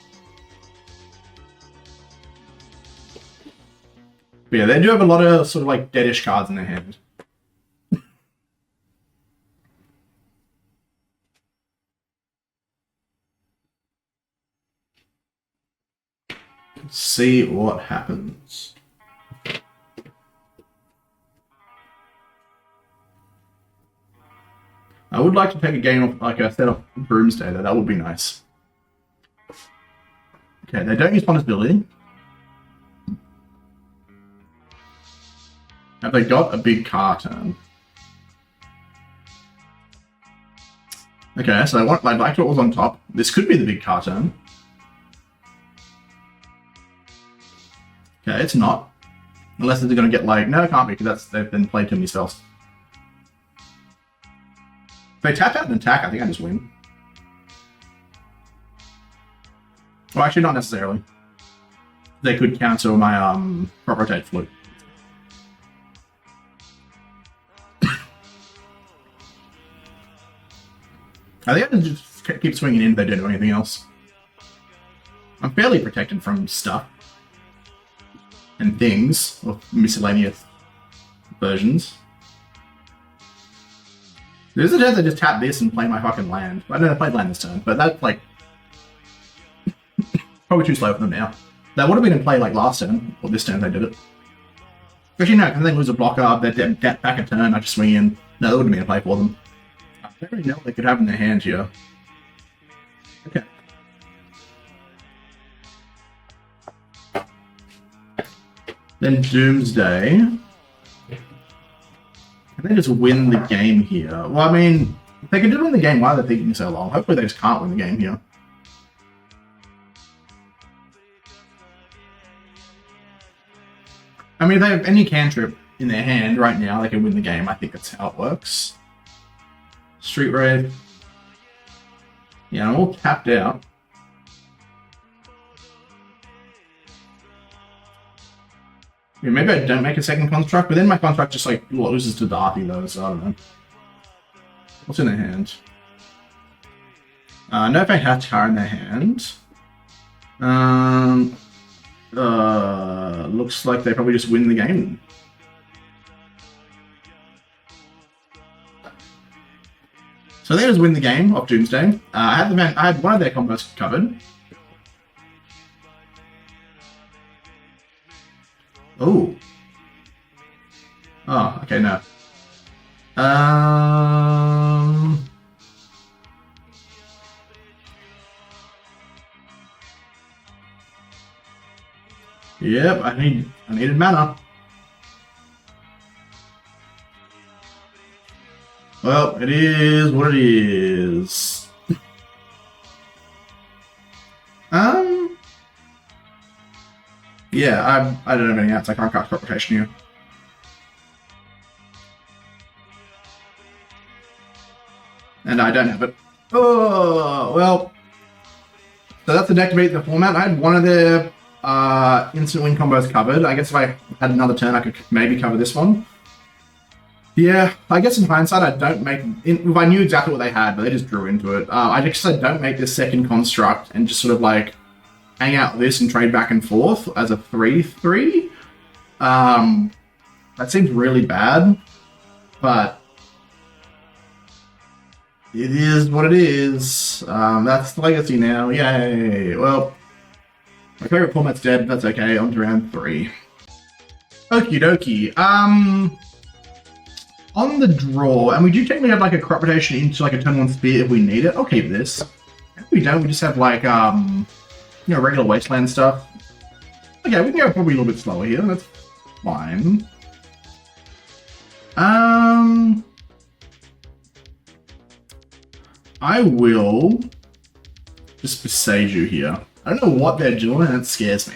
But yeah, they do have a lot of sort of like deadish cards in their hand. see what happens. I would like to take a game of, like I said, of Broomsday, though. That would be nice. Okay, they don't use Responsibility. Have they got a big car turn? Okay, so I'd like what was on top. This could be the big car turn. Okay, it's not. Unless they're going to get like... No, it can't be, because they've been played too many spells. If they tap out an attack, I think I just win. Well, actually, not necessarily. They could cancel my crop rotate flute. I think I can just keep swinging in if they don't do anything else. I'm fairly protected from stuff. And things, or miscellaneous versions. There's a chance I just tap this and play my fucking land. I know I played land this turn, but that's like... probably too slow for them now. That would have been in play like last turn, or this turn they did it. Actually no, because they lose a blocker, they're back a turn, I just swing in. No, that wouldn't have been in play for them. I don't really know what they could have in their hand here. Okay. Then Doomsday. Can they just win the game here? Well, I mean, if they can just win the game, why are they thinking so long? Hopefully they just can't win the game here. I mean, if they have any cantrip in their hand right now, they can win the game. I think that's how it works. Street Raid. Yeah, I'm all tapped out. Yeah, maybe I don't make a second construct, but then my construct just like loses to Darthy though, so I don't know. What's in their hand? No Fantasticar in their hand. Looks like they probably just win the game. So they just win the game of Doomsday. I had one of their combos covered. Oh. Oh, okay, no. Yep, I needed mana. Well, it is what it is. Yeah, I don't have any outs. I can't cast crop rotation here. And I don't have it. Oh, well. So that's the deck to beat the format. I had one of their instant win combos covered. I guess if I had another turn, I could maybe cover this one. Yeah, I guess in hindsight, I don't make... If I knew exactly what they had, but they just drew into it. I just don't make this second construct and just sort of like hang out this and trade back and forth as a 3-3. That seems really bad, but it is what it is. That's the legacy now. Yay. Well, my favorite format's dead, but that's okay. On to round 3. Okie dokie. On the draw, and we do technically have like a crop rotation into like a turn 1 spear if we need it. I'll keep this. If we don't, we just have like, you know, regular wasteland stuff. Okay, we can go probably a little bit slower here. That's fine. I will just Boseiju here. I don't know what they're doing, and it scares me.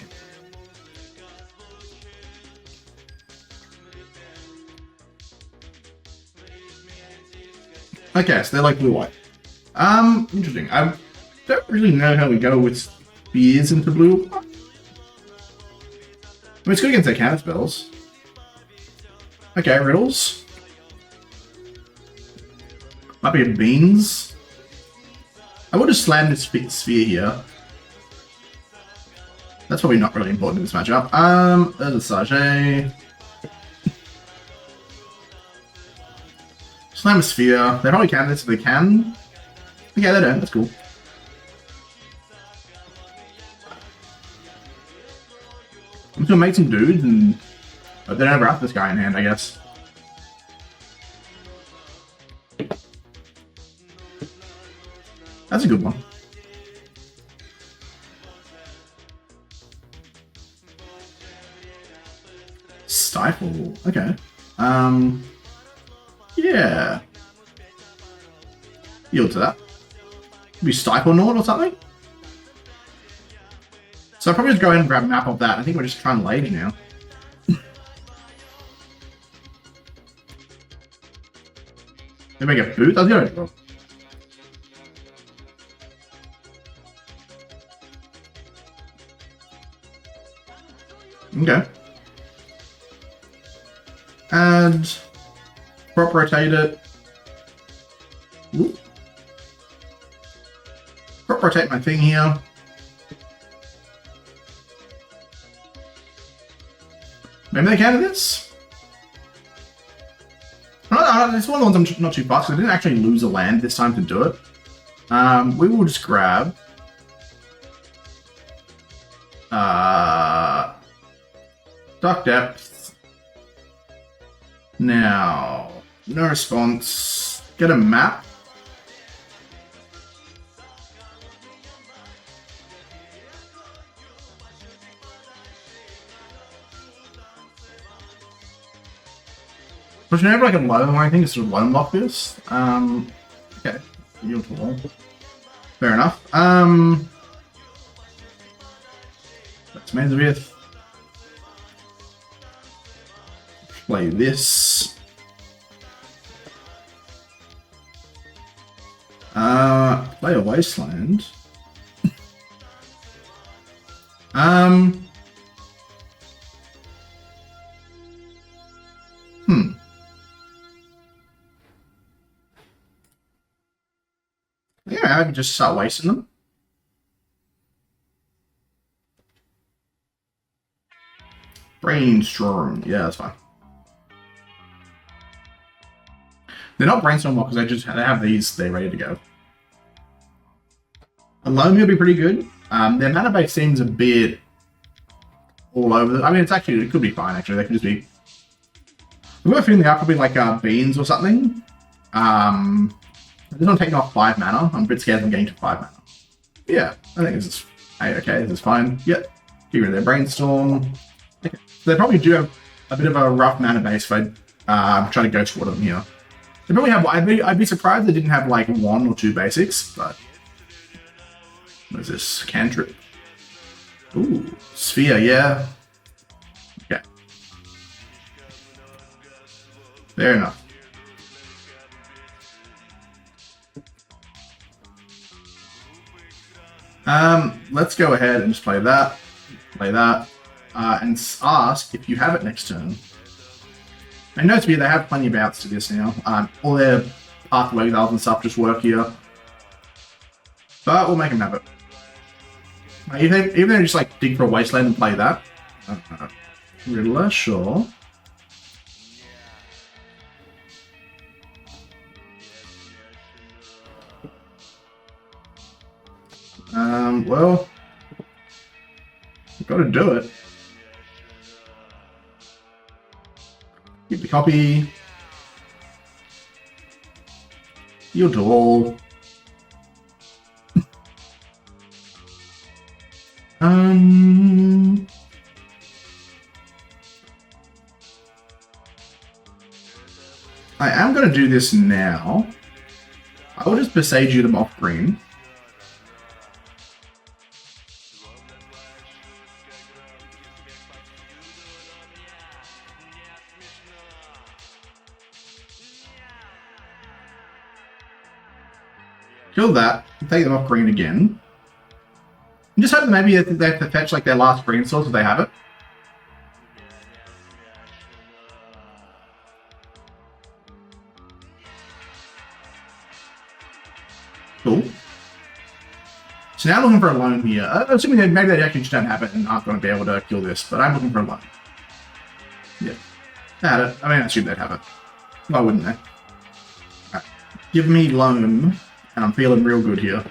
Okay, so they're like blue-white. Interesting. I don't really know how we go with spears into blue. I mean, it's good against their counter spells. Okay, riddles. Might be a beans. I would just slam this sphere here. That's probably not really important in this matchup. There's a Sage. Slam a sphere. They probably can this if they can. Okay, they don't. That's cool. gonna make some dudes, and they don't ever have this guy in hand, I guess. That's a good one. Stifle. Okay. Yeah. Yield to that. Maybe Stifle Nord or something? So I'll probably just go ahead and grab a map of that. I think we're just trying lady now. Maybe I get boots? I was going to. Okay. And prop rotate it. Ooh. Prop rotate my thing here. Maybe they can do this? It's one of the ones I'm not too fast, because I didn't actually lose a land this time to do it. We will just grab... Dark Depth. Now, no response. Get a map. Which never like a loan, I think it's sort of loan lock this. Okay, yield to wall. Fair enough. That's Manzavith. Play this. Play a wasteland. Yeah, I can just start wasting them. Brainstorm. Yeah, that's fine. They're not brainstorm because they have these. They're ready to go. Alone will be pretty good. Their mana base seems a bit all over. I mean, it could be fine actually. They could just be. I'm going to feeling they are probably like beans or something. They're not taking off 5 mana. I'm a bit scared of them getting to 5 mana. Yeah, I think this is okay. This is fine. Yep. Get rid of their brainstorm. Okay. So they probably do have a bit of a rough mana base if I try to go toward them here. They probably have. I'd be surprised they didn't have like 1 or 2 basics, but what is this? Cantrip. Ooh, Sphere. Yeah. Okay. Fair enough. Let's go ahead and just play that, and ask if you have it next turn. And note to me, they have plenty of outs to this now. All their pathways and stuff just work here. But we'll make them have it. Even if they just like dig for a wasteland and play that. Riddler, sure. Well, we've got to do it. Keep the copy. Yield to all. I am going to do this now. I will just Boseiju them off green. Kill that, take them off green again. And just hope that maybe they have to fetch like their last green source if they have it. Cool. So now I'm looking for a loan here. Assuming that maybe they actually just don't have it and aren't going to be able to kill this, but I'm looking for a loan. Yeah. They had it. I mean, I assume they'd have it. Why wouldn't they? Alright. Give me loan. And I'm feeling real good here.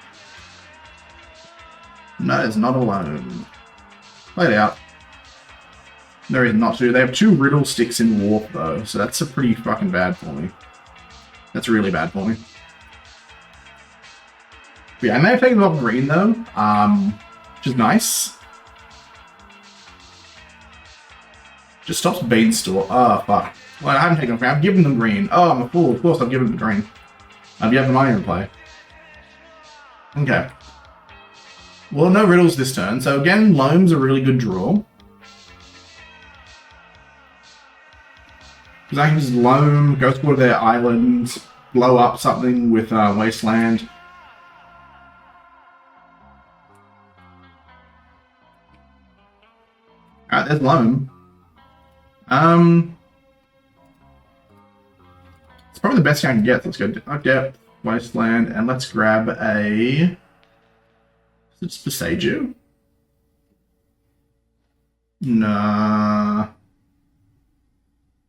No, it's not a loan. Play it out. There is not two. They have 2 Riddle sticks in Warp, though, so that's a pretty fucking bad for me. That's really bad for me. But yeah, I may have taken it off green, though, which is nice. Just stops Beanstalk. Oh, fuck. Well, I haven't taken them green. I've given them green. Oh, I'm a fool. Of course I've given them green. You have the money in play. Okay. Well, no riddles this turn. So again, Loam's a really good draw. Because I can just Loam, go to their island, blow up something with Wasteland. Alright, there's Loam. It's probably the best I can get. Let's go Depth, Wasteland, and let's grab a... Is it Boseiju? Nah.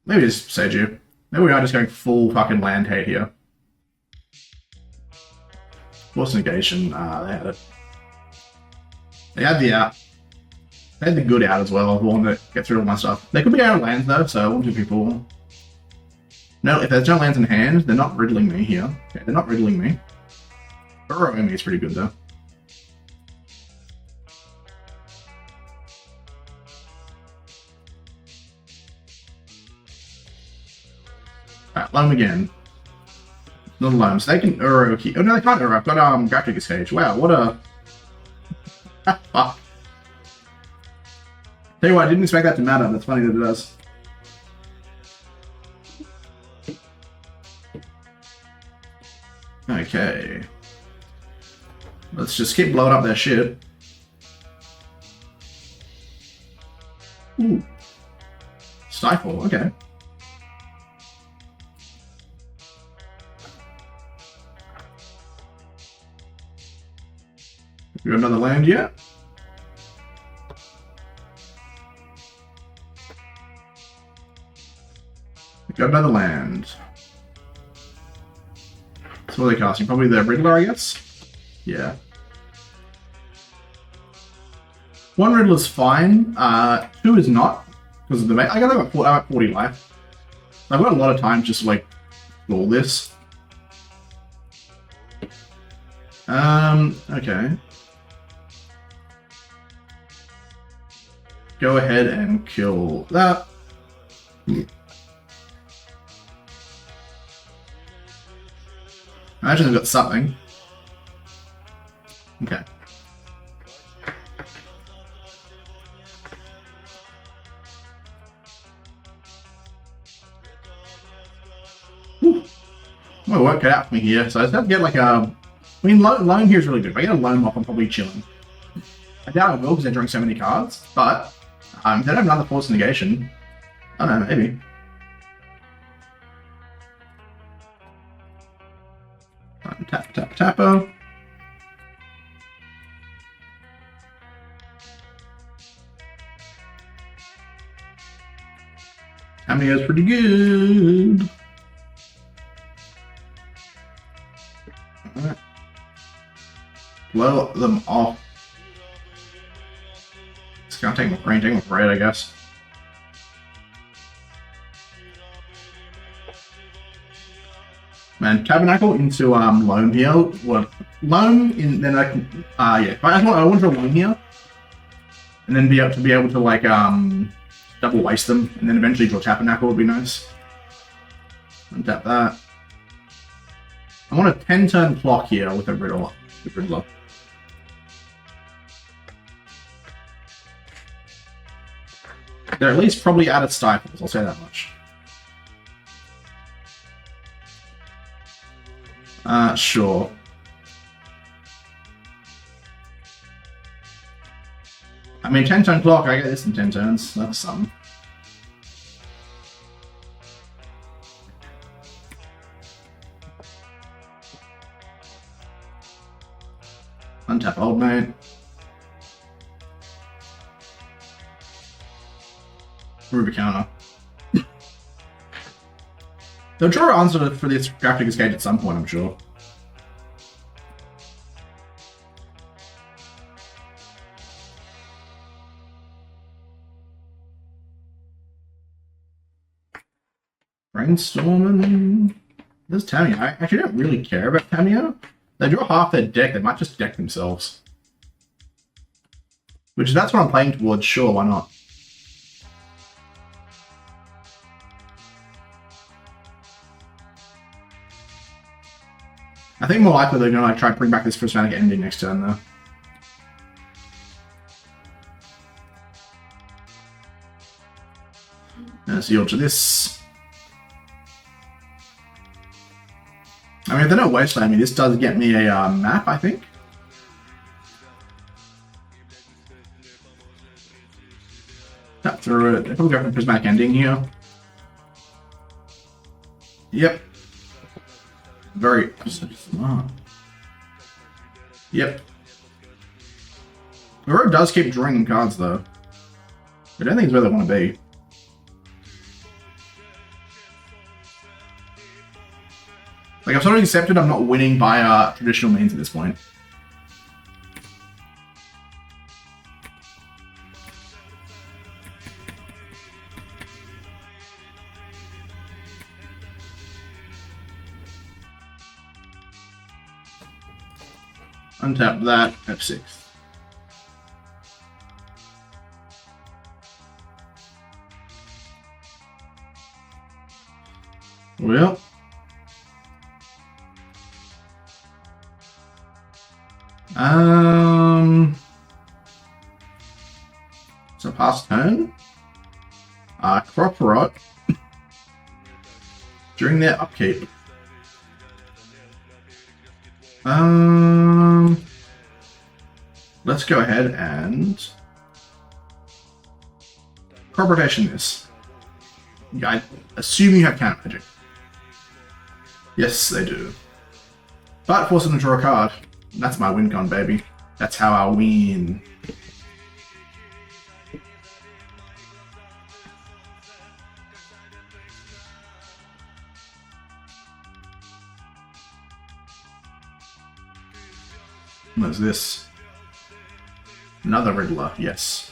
Maybe it's Boseiju. Maybe we are just going full fucking land hate here. Force negation. They had it. They had the out. They had the good out as well. The one that gets rid of all my stuff. They could be out of lands though, so 1, 2 people. No, if there's no lands in hand, they're not riddling me here. Okay, they're not riddling me. Burrowing me is pretty good though. Alright, Loam again. Not Loam, so they can Uro here. Oh no, they can't Uro. I've got Graphic Cage. Wow, what a... Fuck. Tell you what, I didn't expect that to matter. That's funny that it does. Okay. Let's just keep blowing up their shit. Ooh. Stifle, okay. You got another land yet? Got another land. So what are they casting? Probably the Riddler, I guess? Yeah. 1 Riddler's fine. 2 is not. Because of the mate. I got about 40 life. I've got a lot of time just to like all this. Okay. Go ahead and kill that. I actually got something. Okay. Whew. Well, work it out for me here. So I just have to get like a... I mean, Loam here is really good. If I get a Loam off, I'm probably chilling. I doubt I will because they're drawing so many cards, but if they don't have another Force Negation, I don't know, maybe. Tap, tap, tapper. Cameo's pretty good. Alright. Blow them off. It's gonna take my brain, take my red, I guess. Man, Tabernacle into Loam here. What? Loam in then I can yeah. I want to Loam here, and then be able to like double waste them, and then eventually draw Tabernacle would be nice. Untap that. I want a 10-turn clock here with a Riddler. They're at least probably out of Stifles, I'll say that much. Sure. I mean, 10-turn clock, I get this in 10 turns. That's some. Untap old mate. Ruby counter. They'll draw an answer for this Graphic Escape at some point, I'm sure. Brainstorming. There's Tamiyo. I actually don't really care about Tamiyo. They draw half their deck, they might just deck themselves. Which that's what I'm playing towards, sure, why not? I think more likely they're going to try to bring back this prismatic ending next turn, though. Let's yield to this. I mean, if they don't wasteland me, this does get me a map, I think. Tap through it. They probably go for prismatic ending here. Yep. Very smart. Yep. The road does keep drawing them cards, though. I don't think it's where they want to be. Like, I've sort of accepted I'm not winning by traditional means at this point. Untap that, F6. Well. So pass turn. Crop Rot. During their upkeep. Let's go ahead and crop rotation this. I assume you have counter magic. Yes, they do. But force them to draw a card. That's my win con, baby. That's how I win. What's this? Another Riddler, yes.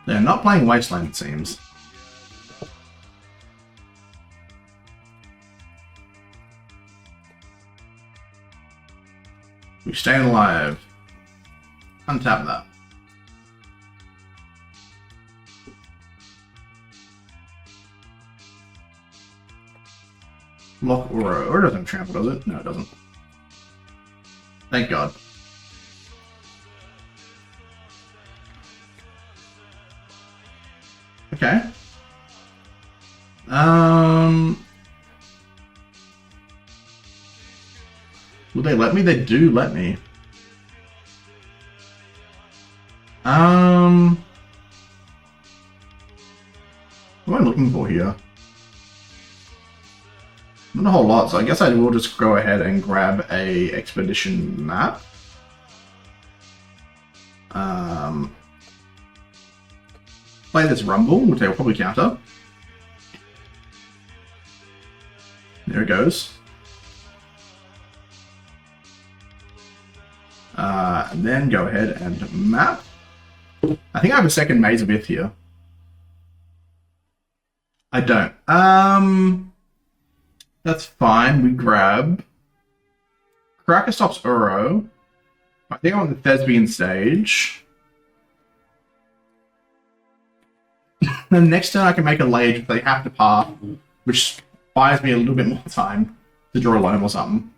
They're not playing Wasteland, it seems. We're staying alive. Untap that. Lock or doesn't trample, does it? No, it doesn't. Thank God. Okay. Will they let me? They do let me. What am I looking for here? Not a whole lot, so I guess I will just go ahead and grab a expedition map. Play this Rumble, which they will probably counter. There it goes. And then go ahead and map. I think I have a second Maze of Ith here. I don't. That's fine. We grab Cracker stops Uro. I think I want the Thespian stage. Then next turn I can make a Lage if they have to path, which buys me a little bit more time to draw a loam or something.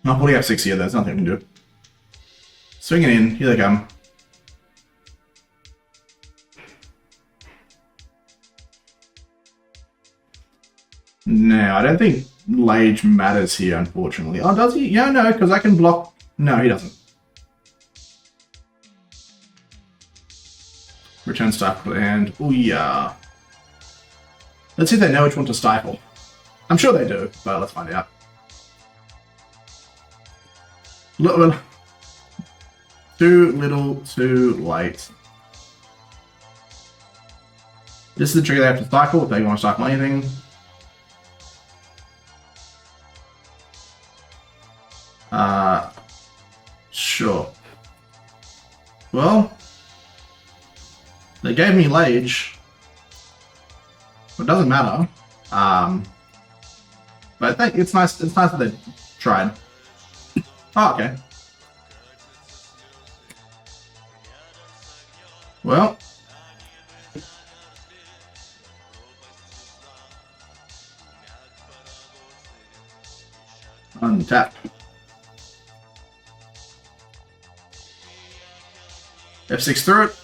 I'll probably have 6 here, there's nothing I can do. Swing it in, here they come. No, I don't think Lage matters here, unfortunately. Oh, does he? Yeah, no, because I can block... No, he doesn't. Return Stifle and... Oh, yeah. Let's see if they know which one to stifle. I'm sure they do, but let's find out. Too little, too late. This is the trigger they have to stifle if they want to stifle anything. Sure. Well, They gave me Lage. It doesn't matter. But I think it's nice. It's nice that they tried. Oh, okay. Well. Untap. F6 through it.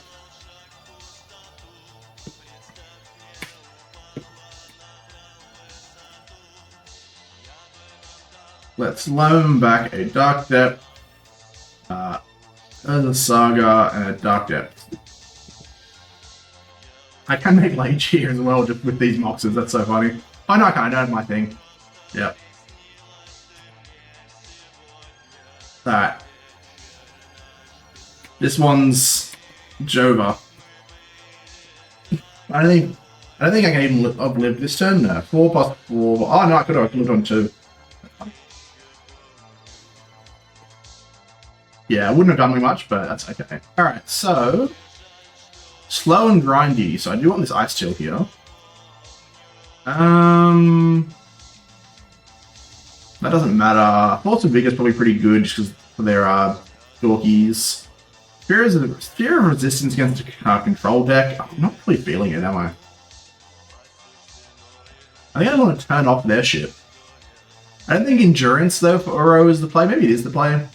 Let's loan back a Dark Depth, a Saga, and a Dark Depth. I can make Lage here as well, just with these moxes. That's so funny. Oh no, I can't. I don't have my thing. Yep. Alright. This one's Jova. I don't think I can even uplive this turn. No. 4 plus 4. Oh no, I could have lived on 2. Yeah, I wouldn't have done me much, but that's okay. Alright, so slow and grindy. So I do want this Ice Chill here. That doesn't matter. Force of Vigor is probably pretty good just because there are dorkies. Fear of Resistance against a control deck. I'm not really feeling it, am I? I think I want to turn off their shit. I don't think Endurance, though, for Uro is the play. Maybe it is the play.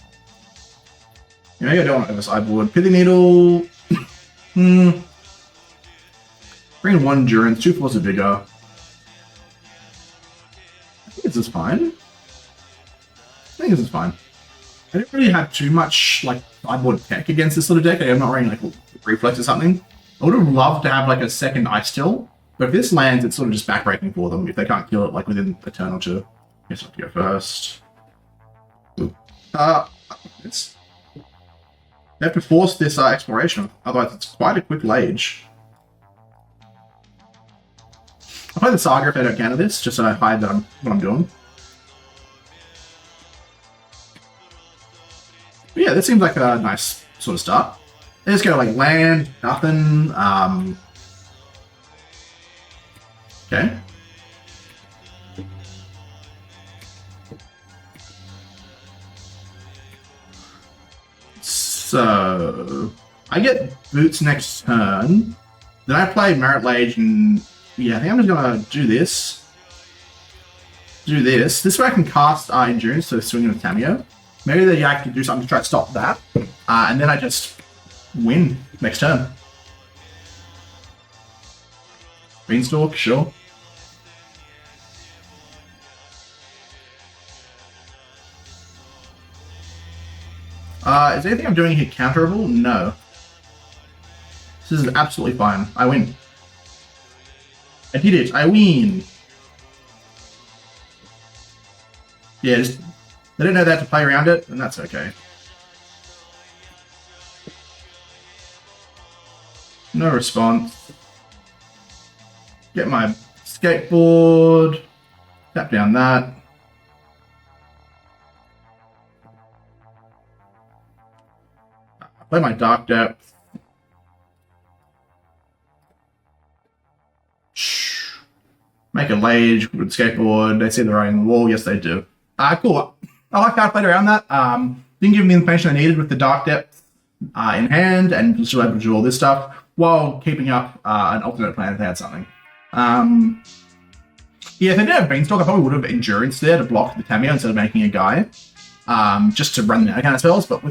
Yeah, maybe I don't want to over sideboard. Pithing Needle. Bring 1 Endurance, 2 Force of Vigor. I think this is fine. I think this is fine. I didn't really have too much like sideboard tech against this sort of deck. I'm not running like Reflex or something. I would have loved to have like a second Ice Chill, but if this lands, it's sort of just backbreaking for them if they can't kill it like within a turn or two. I guess I have to go first. They have to force this exploration, otherwise it's quite a quick Lage. I'll play the Saga if I don't counter this, just so I hide what I'm doing. But yeah, this seems like a nice sort of start. They're just gonna like land, nothing. Okay. So I get Boots next turn. Then I play Merit Lage, and yeah, I think I'm just gonna do this. Do this. This way I can cast Endurance to swing in with Tameo. Maybe the Yak can do something to try to stop that. And then I just win next turn. Beanstalk, sure. Is anything I'm doing here counterable? No. This is absolutely fine. I win. I did it. I win. Yeah, just, they don't know that to play around it, and that's okay. No response. Get my skateboard. Tap down that. Play my Dark Depth. Make a Lage with skateboard. They see the writing on the wall. Yes, they do. Cool. I like how I played around that. Didn't give me the information I needed with the Dark Depth in hand, and still able to do all this stuff while keeping up an alternate plan if they had something. Yeah, if they didn't have Beanstalk, I probably would have Endurance there to block the Tameo instead of making a guy, just to run that kind of spells. But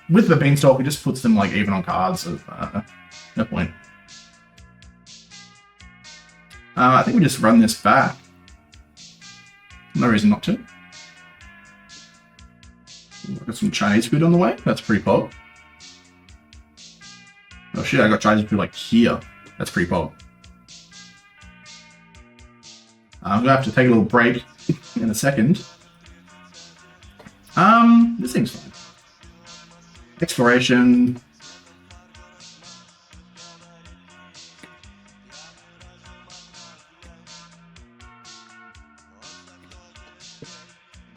with the Beanstalk, it just puts them like even on cards. So, no point. I think we just run this back. No reason not to. Got some Chinese food on the way. That's pretty pog. Oh shit, I got Chinese food like here. That's pretty pog. I'm gonna have to take a little break in a second. This thing's fine. Exploration.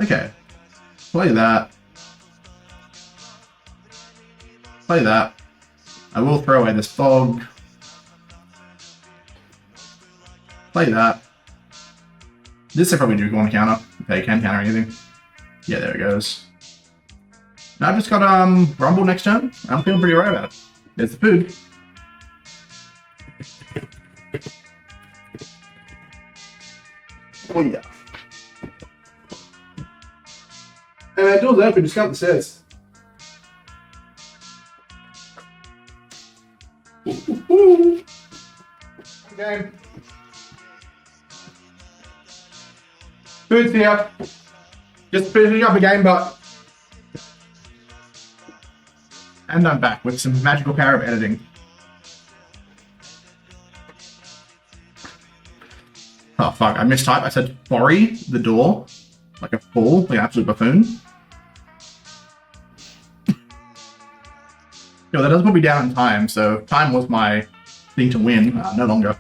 Okay. Play that. Play that. I will throw away this fog. Play that. This I probably do want to counter. Okay, can counter anything. Yeah, there it goes. Now I've just got Rumble next turn. I'm feeling pretty right about it. There's the food. Oh yeah. Hey man, door's open, just go up the stairs. Okay. Food's here. Just finishing up a game, but... And I'm back with some magical power of editing. Oh fuck, I mistyped. I said Borry, the door. Like a fool, like an absolute buffoon. Yo, that does put me down in time, so time was my thing to win, no longer.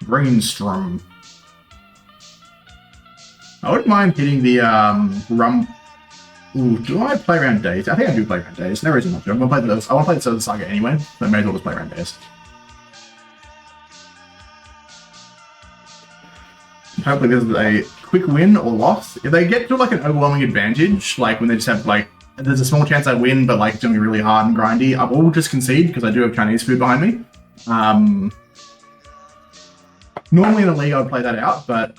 Brainstorm. I wouldn't mind hitting the Ooh, do I play around days? I think I do play around days. No reason not to. I'm gonna play this. I want to play the Solar Saga anyway, so I may as well just play around days. Hopefully this is a quick win or loss. If they get to like an overwhelming advantage, like when they just have like, there's a small chance I win, but like it's gonna be really hard and grindy, I will just concede because I do have Chinese food behind me. Normally in a league I would play that out, but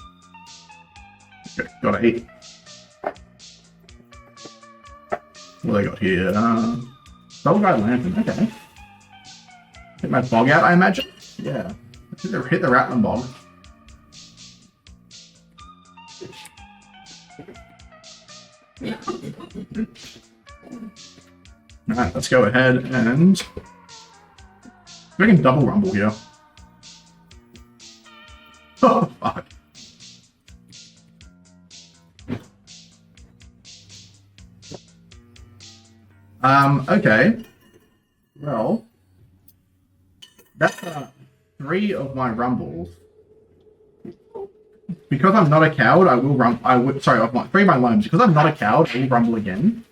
gotta eat. What do they got here? Double Guide Lantern, okay. Hit my bog out, I imagine? Yeah. Hit the Rattling Bog. Alright, let's go ahead and... we can double rumble here. Oh, fuck. Okay. Well, that's 3 of my rumbles. Because I'm not a coward, I will sorry, of my 3 of my loams. Because I'm not a coward, I will rumble again.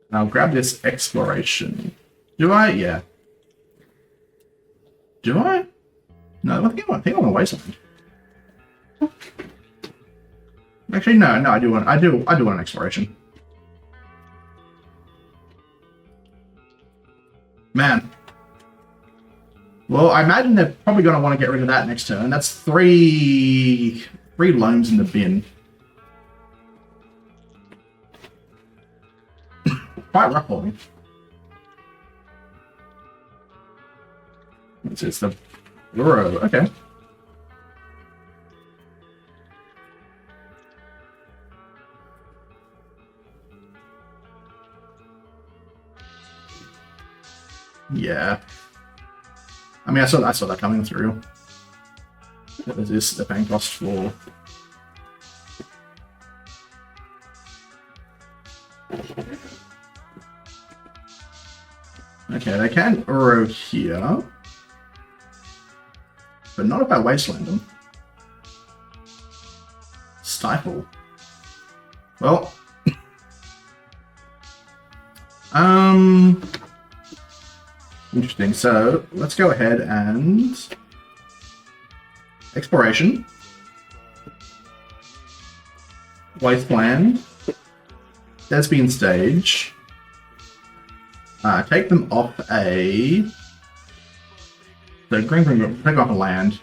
And I'll grab this exploration. Do I? Yeah. Do I? No, I think I want to waste something. Actually, no, I do want an exploration. Man. Well, I imagine they're probably going to want to get rid of that next turn. That's 3 loams in the bin. Quite rough for me. It's the Luro, okay. Yeah. I mean, I saw that coming through. What is this? The bank cost for... Okay, they can Uro here. But not if I wasteland them. Stifle. Well. Interesting. So let's go ahead and exploration. Wasteland. Thespian stage. Take them off a... So green, take off a land.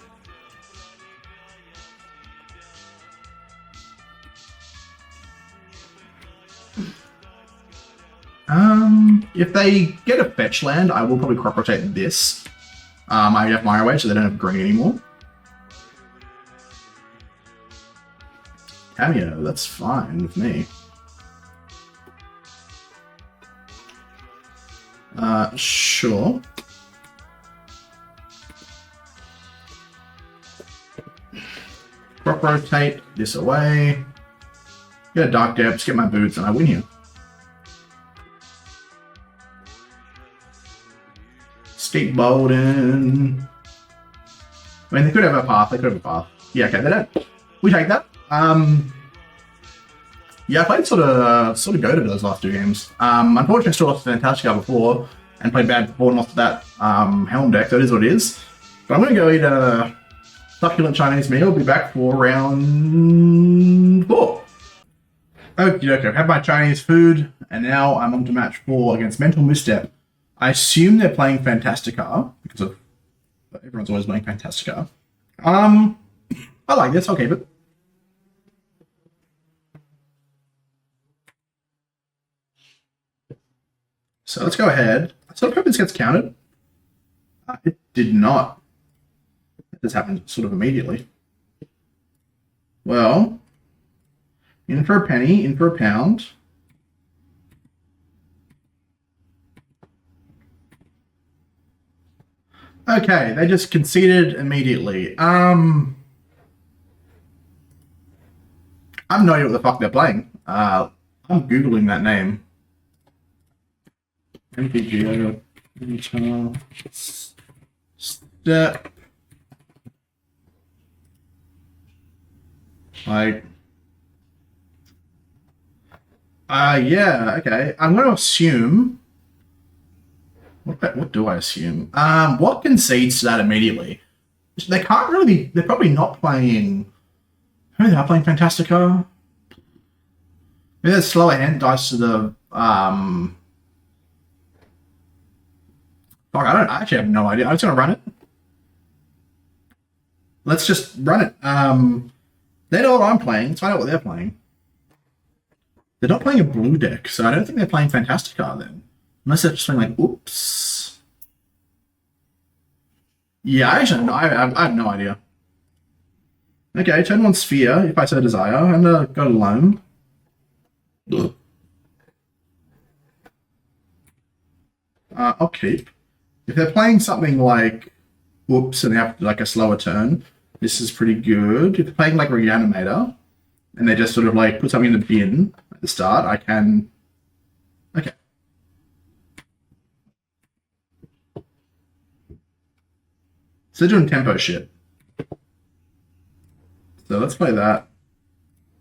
If they get a fetch land, I will probably crop rotate this. I have my way, so they don't have green anymore. Cameo, that's fine with me. Sure. Crop rotate this away. Get a Dark Depths, get my boots, and I win here. Steep Bolden. I mean, they could have a path. Yeah, okay, they don't. We take that. Yeah, I played sort of goated those last two games. Unfortunately, I still lost to Fantasticar before and played bad before and lost to that Helm deck, so it is what it is. But I'm going to go eat a succulent Chinese meal. Be back for round 4. Okie dokie, I've had my Chinese food, and now I'm on to match 4 against Mental Misstep. I assume they're playing Fantasticar, because of everyone's always playing Fantasticar. I like this, I'll keep it. So let's go ahead. I sort of hope this gets counted. It did not. This happened sort of immediately. Well, in for a penny, in for a pound. Okay, they just conceded immediately. I have no idea what the fuck they're playing. I'm Googling that name. MTG, step. Like, yeah, okay. I'm going to assume. What do I assume? What concedes to that immediately? They can't really be. They're probably not playing. Who are they playing? Fantasticar? Maybe there's slower hand dice to the. Fuck, I actually have no idea. I'm just going to run it. Let's just run it. They know what I'm playing. Let's find out what they're playing. They're not playing a blue deck, so I don't think they're playing Fantasticar then. Unless they're just playing like, oops. Yeah, I have no idea. Okay, turn 1 Sphere, if I so desire. I'm going to go to Loam. I'll keep. If they're playing something like whoops and they have like a slower turn, this is pretty good. If they're playing like Reanimator and they just sort of like put something in the bin at the start, I can. Okay. So they're doing tempo shit. So let's play that.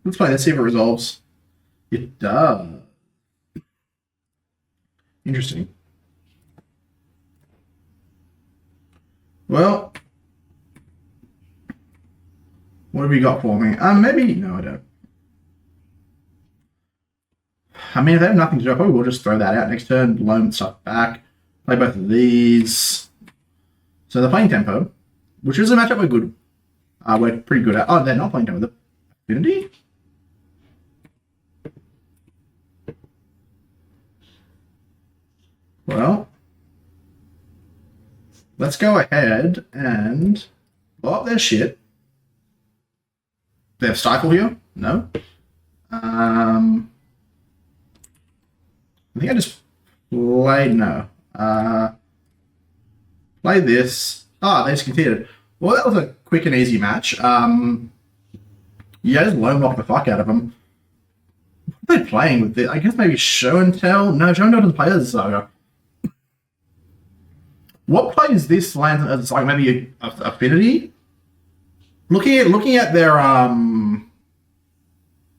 Let's play this, see if it resolves. It does. Interesting. Well, what have you got for me? Maybe, no, I don't. I mean, if they have nothing to do, I probably will just throw that out next turn, loan stuff back, play both of these. So they're playing tempo, which is a matchup we're good. We're pretty good at. Oh, they're not playing tempo. The Affinity? Well, let's go ahead and blow up their shit. They have Stifle here? No. I think I just played, no. Play this. Ah, they just conceded. Well, that was a quick and easy match. Yeah, just loan lock the fuck out of them. What are they playing with this? I guess maybe Show and Tell? No, Show and Tell doesn't play as Saga. What plays this land as like maybe a Affinity? Looking at their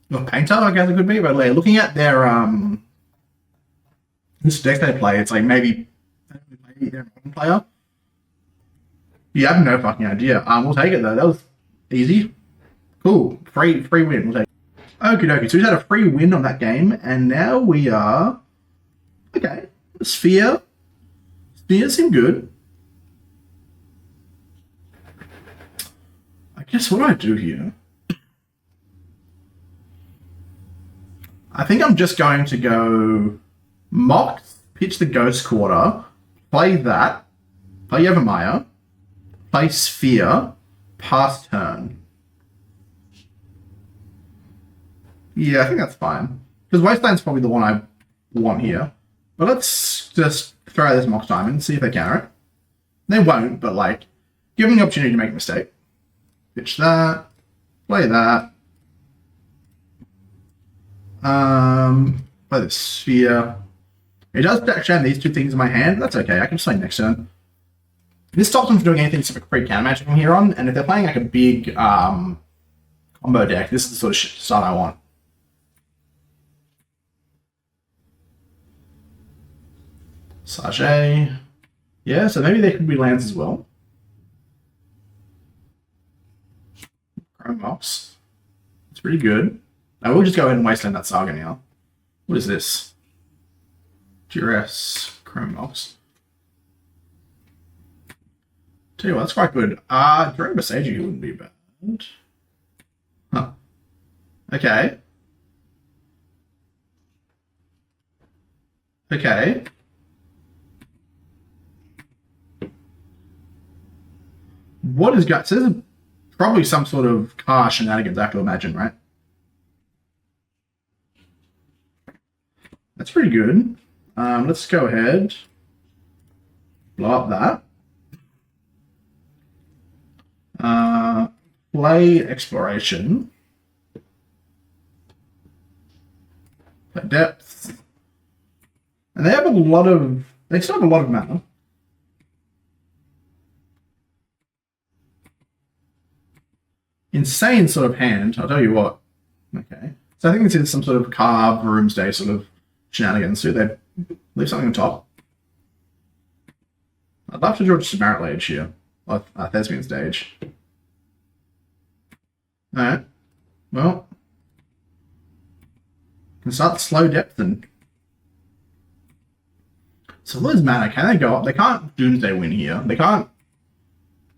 Painter, I guess it could be, but like, looking at their this deck they play, it's like maybe they're a modern player. Yeah, I have no fucking idea. We'll take it though. That was easy. Cool. Free win. We'll take it. Okie dokie. So we had a free win on that game, and now we are okay. Sphere. Spheres seem good. I guess what do I do here? I think I'm just going to go Mock, pitch the Ghost Quarter, play that, play Evermire, play Sphere, pass turn. Yeah, I think that's fine. Because Wasteland's probably the one I want here. But let's just throw out this Mox Diamond and see if they counter it. They won't, but like, give them the opportunity to make a mistake. Pitch that, play that. Play the Sphere. It does actually have these two things in my hand. That's okay. I can just play next turn. This stops them from doing anything except for free counter magic from here on. And if they're playing like a big combo deck. This is the sort of style I want. Sage. Yeah, so maybe there could be lands as well. Chrome Mox. It's pretty good. I will just go ahead and wasteland that Saga now. What is this? Duress. Chrome Mox. Tell you what, that's quite good. Dragon Boseiju wouldn't be bad. Huh. Okay. Okay. What is got? So this is probably some sort of car shenanigans, I have to imagine, right? That's pretty good. Let's go ahead. Blow up that. Play exploration. Play depth. And they have a lot of. They still have a lot of mana. Insane sort of hand, I'll tell you what. Okay. So I think this is some sort of carved Room's Day sort of shenanigans. So they leave something on top. I'd love to draw just a Merit Lage here. Or Thespian Stage. Alright. Well. Can start slow depth and. So those mana, can they go up? They can't Doomsday win here. They can't.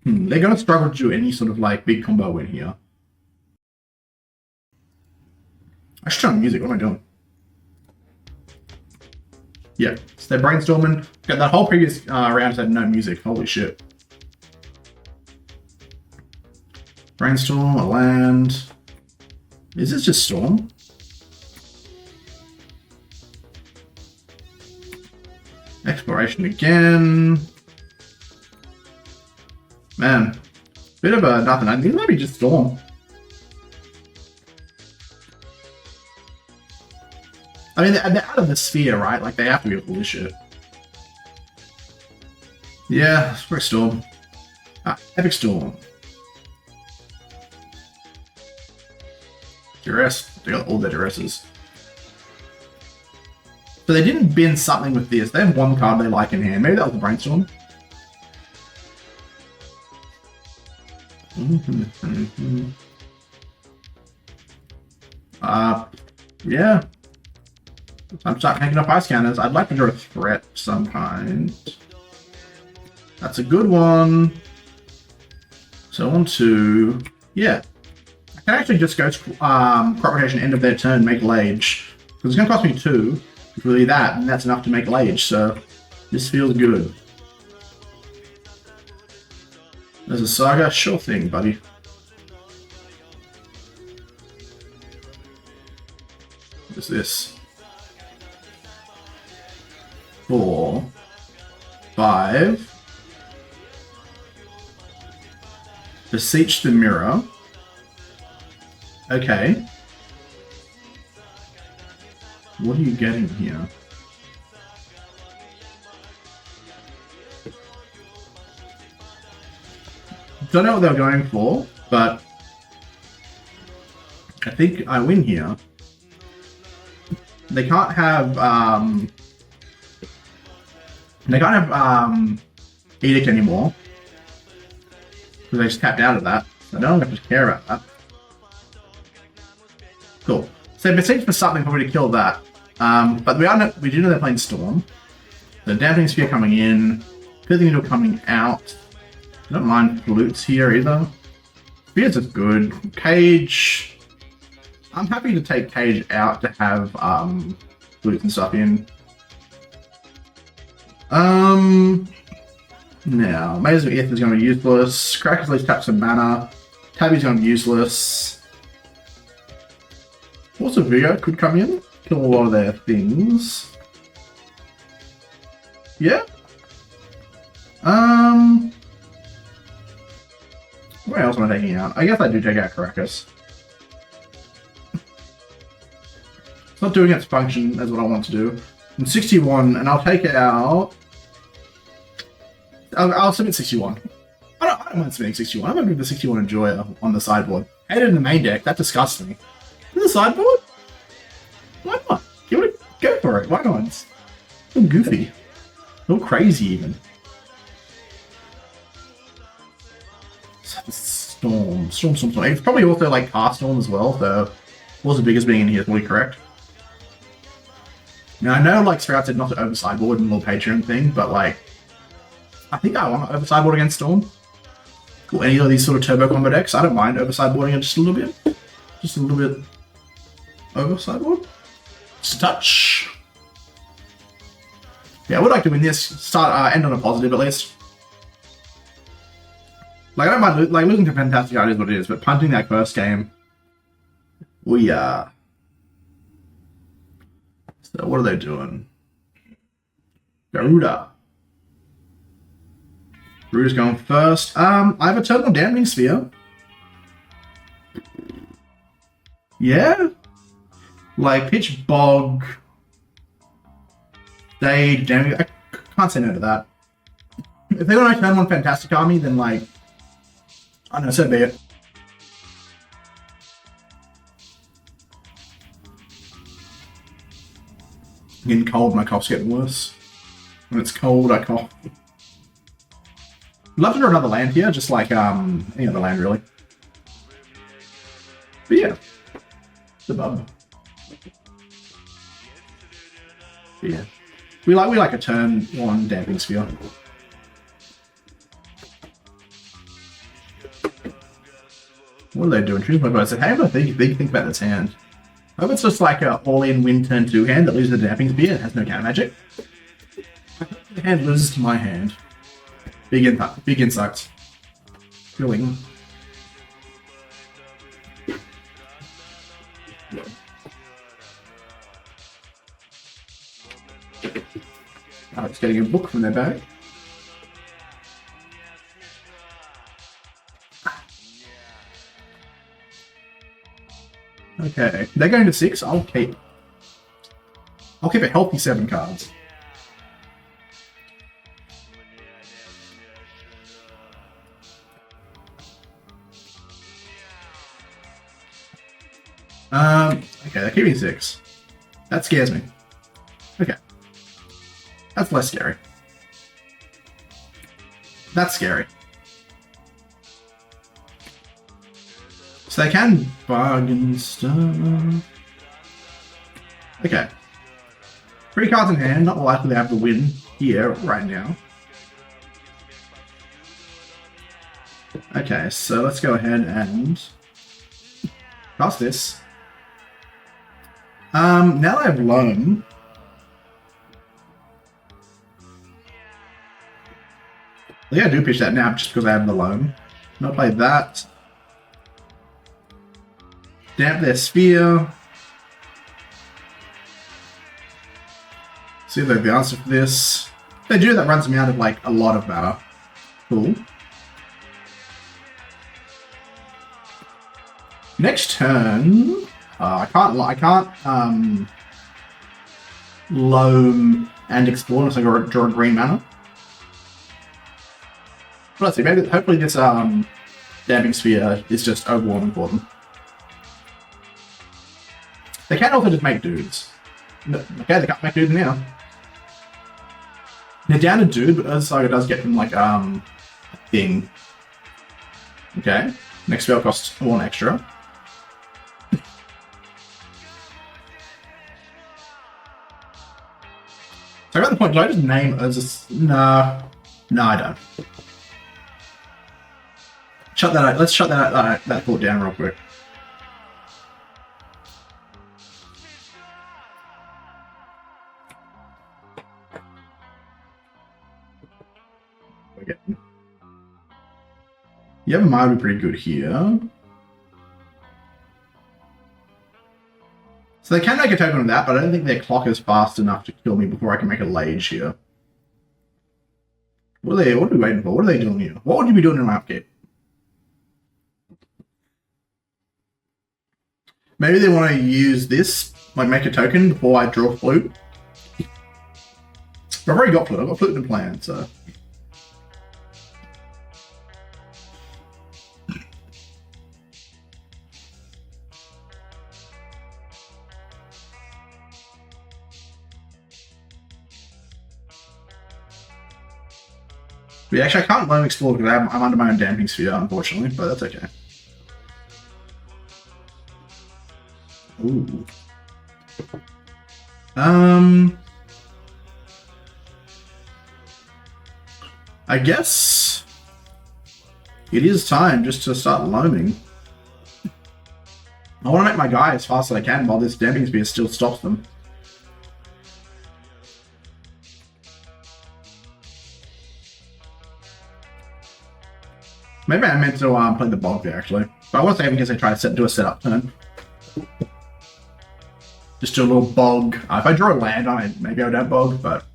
They're going to struggle to do any sort of like big combo win here. I should turn on music. What am I doing? Yeah, so they're brainstorming. Got that whole previous round had no music. Holy shit. Brainstorm, a land. Is this just Storm? Exploration again. Man, bit of a nothing. I think maybe just Storm. I mean, they're out of the sphere, right? Like, they have to be able to do shit. Yeah, we're Storm. Epic Storm. Duress. They got all their Duresses. So they didn't bin something with this. They have one card they like in hand. Maybe that was the Brainstorm. Yeah. I'm start picking up ice scanners. I'd like to draw a threat of some kind. That's a good one. So on to, yeah. I can actually just go to crop rotation end of their turn, make Lage. Because it's going to cost me 2. It's really that, and that's enough to make Lage, so this feels good. There's a Saga? Sure thing, buddy. What is this? 4, 5. Beseech the Mirror. Okay. What are you getting here? Don't know what they're going for, but I think I win here. They can't have Edict anymore because they just tapped out of that. So I don't have to care about that. Cool. So Beseech for something probably to kill that. But we do know they're playing Storm. The Damping Sphere coming in, Pithing Needle coming out. I don't mind Flutes here either. Spears is good. Cage. I'm happy to take Cage out to have Flutes and stuff in. Now, Maze of Ith is going to be useless. Cracker's Leaf taps some mana. Tabby's going to be useless. Also, Vigor could come in, kill a lot of their things. Yeah. What else am I taking out? I guess I do take out Caracas. It's not doing its function as what I want to do. I'm 61, and I'll take it out. I'll submit 61. I don't mind submitting 61. I'm going to do the 61 Enjoyer on the sideboard. Hate it in the main deck. That disgusts me. In the sideboard? Why not? Give it a go for it. Why not? It's a little goofy. A little crazy, even. Storm. It's probably also like Cast Storm as well, so was the biggest being in here is probably correct. Now I know like Sprout said not to over sideboard and little Patreon thing, but like I think I want to over sideboard against Storm. Or any of these sort of turbo combo decks. I don't mind over sideboarding it just a little bit. Just a little bit over sideboard. Just a touch. Yeah, I would like to win this. Start end on a positive at least. Like I don't mind like losing to Fantasticar is what it is, but punting that first game, we So what are they doing? Garuda. Garuda's going first. I have a Total Dampening Sphere. Yeah. Like Pitch Bog. I can't say no to that. If they're gonna turn one Fantastic Army, then like I don't know, so be it. Getting cold, my cough's getting worse. When it's cold, I cough. Love to draw another land here, just like any other land really. But yeah, the bub. But yeah, we like a turn one Damping Sphere. What are they doing? Choose my vote. I said, hey, what do you think about this hand? I hope it's just like a all-in win turn 2 hand that loses the Damping Spear and has no counter magic. I hope the hand loses to my hand. Big insight. Feeling. Alex getting a book from their bag. Okay, they're going to 6. I'll keep a healthy 7 cards. Okay, they're keeping 6. That scares me. Okay. That's less scary. That's scary. So they can bargain stuff. Okay. 3 cards in hand, not likely to have the win here right now. Okay, so let's go ahead and cast this. Now I have Loam. I think I do pitch that now just because I have the Loam. I'm gonna play that. Damp their Sphere. See if they have the answer for this. If they do, that runs me out of like a lot of mana. Cool. Next turn, I can't Loam and explore unless I draw a green mana. But let's see, maybe hopefully this Damping Sphere is just overwhelming for them. They can also just make dudes. Okay, they can't make dudes now. They're down a dude, but Saga does get them like a thing. Okay. Next spell costs 1 extra. So at the point, do I just name as a... No, I don't. Shut that out. Let's shut that thought down real quick. Yavimaya would be pretty good here. So they can make a token of that, but I don't think their clock is fast enough to kill me before I can make a Lage here. What are we waiting for? What are they doing here? What would you be doing in my upkeep? Maybe they want to use this, like make a token before I draw Flute. I've already got Flute. I've got Flute in the plan, so... But yeah, actually, I can't loam explore because I'm under my own damping sphere, unfortunately, but that's okay. Ooh. I guess it is time just to start loaming. I want to make my guy as fast as I can while this damping sphere still stops them. Maybe I meant to play the bog there actually, but I was saving because I tried to do a setup turn. Just do a little bog. If I draw a land on it, maybe I would have bog, but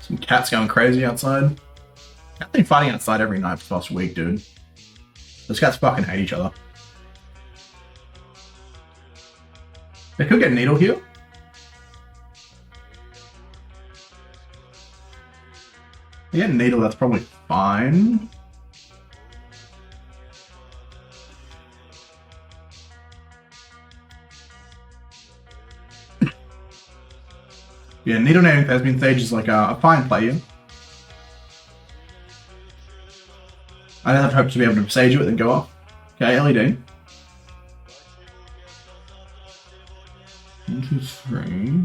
some cats going crazy outside. I've been fighting outside every night for the past week, dude. Those cats fucking hate each other. They could get Needle here. They get Needle, that's probably fine. Yeah, Needle naming Thespian Sage is like a fine play here. I don't have to hope to be able to Boseiju it and go off. Okay, LED. 1, 2, 3.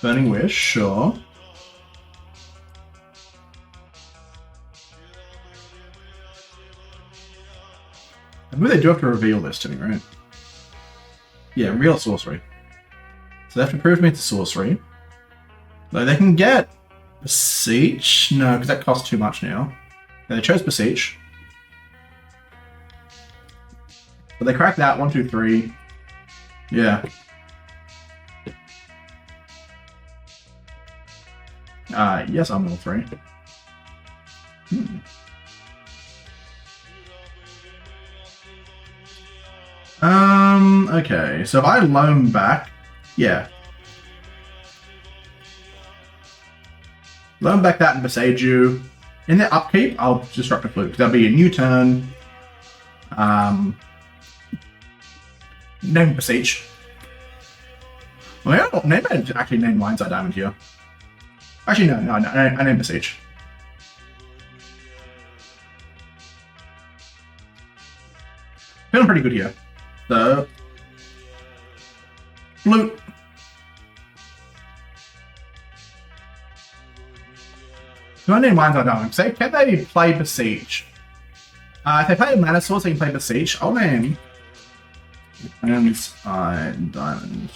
Burning Wish, sure. I believe they do have to reveal this to me, right? Yeah, real sorcery. So they have to prove to me it's a sorcery. Though they can get Beseech? No, because that costs too much now. Yeah, they chose Beseech. But they cracked that, 1, 2, 3. Yeah. Yes, I'm level 3. Okay, so if I loam back, yeah. Loam back that and Boseiju. In the upkeep, I'll Disrupt a Flute, because that'll be a new turn. Name Beseech. Well, maybe I actually name Lionside Diamond here. Actually, no, I named Boseiju. Feeling pretty good here. So, Flute. Do I name Lionside Diamond? So, can they play Beseech? If they play a Mana Source, they can play Beseech. I'll name Lionside Diamond.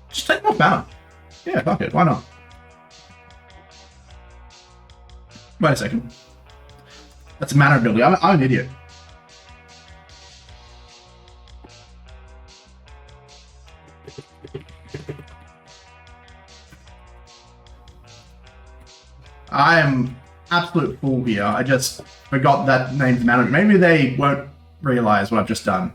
Just take more mana. Yeah, fuck it, why not? Wait a second. That's a mana ability. I'm an idiot. I am absolute fool here. I just forgot that name's mana. Maybe they won't realize what I've just done.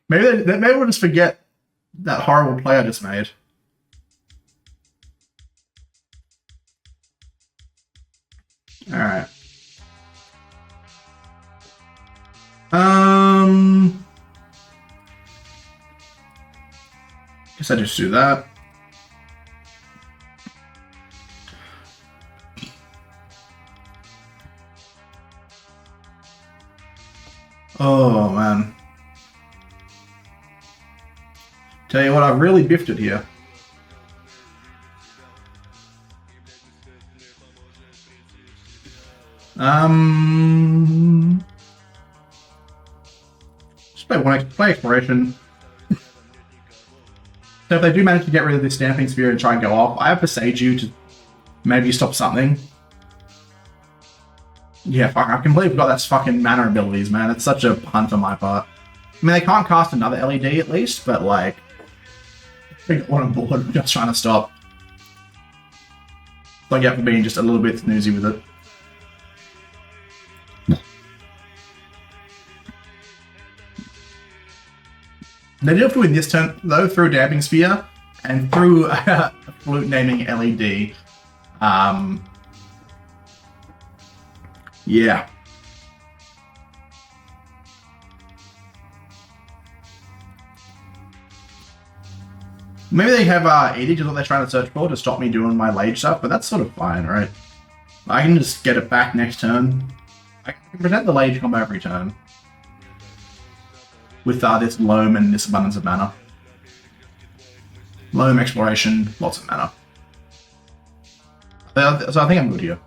Maybe we'll just forget that horrible play I just made. Alright. Guess I just do that. Oh man. Tell you what, I've really biffed it here. Just play Exploration. So if they do manage to get rid of this Stamping Sphere and try and go off, I have Boseiju to maybe stop something. Yeah, fuck, I completely forgot that's fucking mana abilities, man. It's such a punt on my part. I mean, they can't cast another LED at least, but like, I got one on board, I'm just trying to stop. So I get for being just a little bit snoozy with it. They do have to win this turn, though, through a Damping Sphere and through a Flute naming LED. Yeah. Maybe they have edict is what they're trying to search for to stop me doing my lage stuff, but that's sort of fine, right? I can just get it back next turn. I can present the lage combo every turn. With this loam and this abundance of mana. Loam, exploration, lots of mana. So I think I'm good here.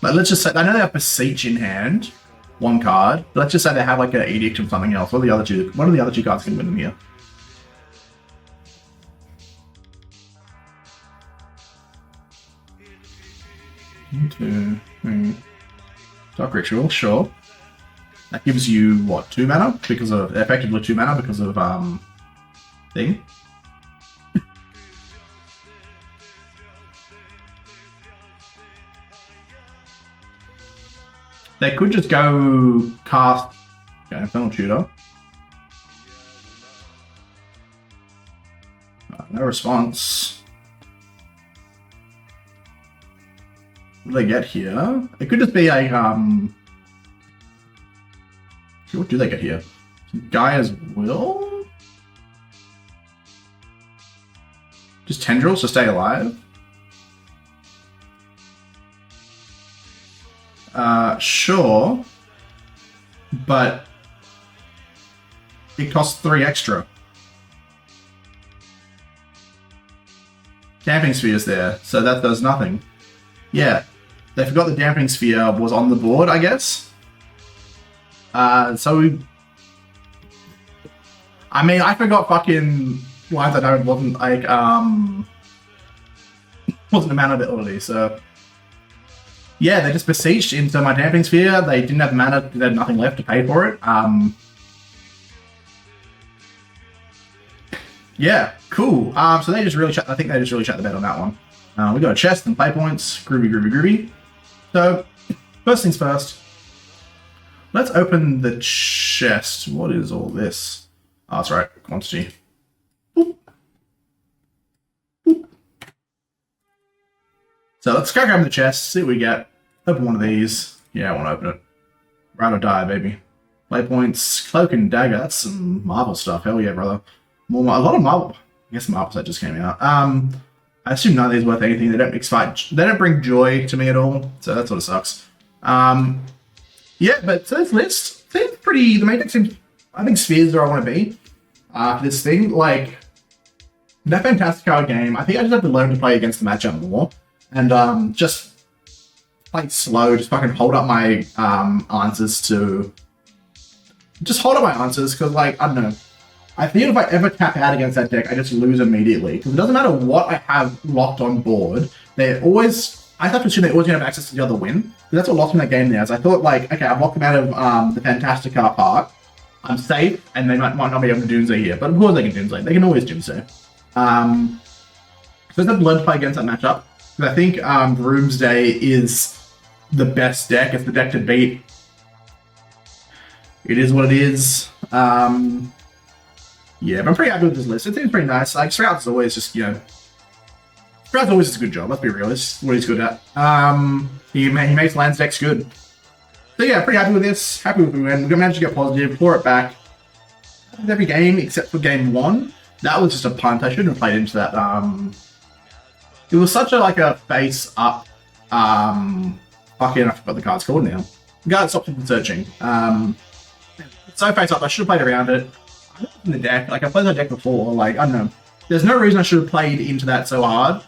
Like, let's just say, I know they have Beseech in hand, one card, but let's just say they have like an edict or something else. What are the other two cards going to win them here? One, two, three. Dark Ritual, sure. That gives you, what, 2 mana? Because of, effectively 2 mana because of, thing. They could just go cast, okay, Infernal Tutor. No response. What do they get here? It could just be a, what do they get here? Gaia's Will? Just tendrils to stay alive? Sure. But it costs 3 extra. Damping Sphere's there, so that does nothing. Yeah. They forgot the Damping Sphere was on the board, I guess. So I mean, I forgot fucking why that it wasn't like wasn't a mana ability. So yeah, they just besieged into my Damping Sphere. They didn't have mana. They had nothing left to pay for it. Yeah, cool. So they just really I think they just really shut the bed on that one. We got a chest and play points. Groovy, groovy, groovy. So first things first. Let's open the chest. What is all this? Oh, that's right. Quantity. Boop. Boop. So let's crack open the chest, see what we get. Open one of these. Yeah, I want to open it. Ride or die, baby. Play points. Cloak and dagger. That's some Marvel stuff. Hell yeah, brother. A lot of Marvel. I guess Marvel set just came out. I assume none of these are worth anything. They don't excite. They don't bring joy to me at all. So that sort of sucks. Yeah, but so this list seems pretty. The main deck seems. I think Spheres where I want to be. For this thing, like that Fantasticar game, I think I just have to learn to play against the matchup more and just play slow. Just fucking hold up my answers to. Just hold up my answers because, like, I don't know. I feel if I ever tap out against that deck, I just lose immediately because it doesn't matter what I have locked on board. They're always. I have to assume they're always going to have access to the other win. That's what locked me in that game now. So I thought, like, okay, I've locked them out of the Fantasticar part. I'm safe, and they might not be able to Doomsday here. But of course they can Doomsday. They can always Doomsday. So I have to learn to play against that matchup. Because I think Doomsday is the best deck. It's the deck to beat. It is what it is. Yeah, but I'm pretty happy with this list. It seems pretty nice. Like, Sprout's always just, you know... Sprout's always just a good job, let's be real. It's what he's good at. He makes lands decks good. So yeah, pretty happy with this. Happy with the win. We're gonna manage to get positive, pour it back. Every game except for game 1. That was just a punt. I shouldn't have played into that. It was such a like a face up. Fucking, I forgot the card's called now. The card stopped from searching. It's so face up. I should have played around it. I looked in the deck. Like I played that deck before. Like I don't know. There's no reason I should have played into that so hard.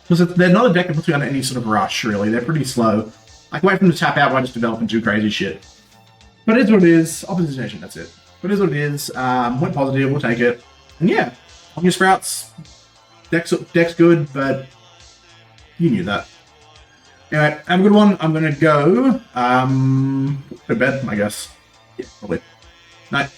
Because they're not a deck that puts you under any sort of rush, really. They're pretty slow. I can wait for them to tap out while I just develop and do crazy shit. But it is what it is. Opposite nation, that's it. But it is what it is. Went positive, we'll take it. And yeah, on your Sprouts, deck's good, but you knew that. Anyway, have a good one. I'm going to go to bed, I guess. Yeah, probably. Night.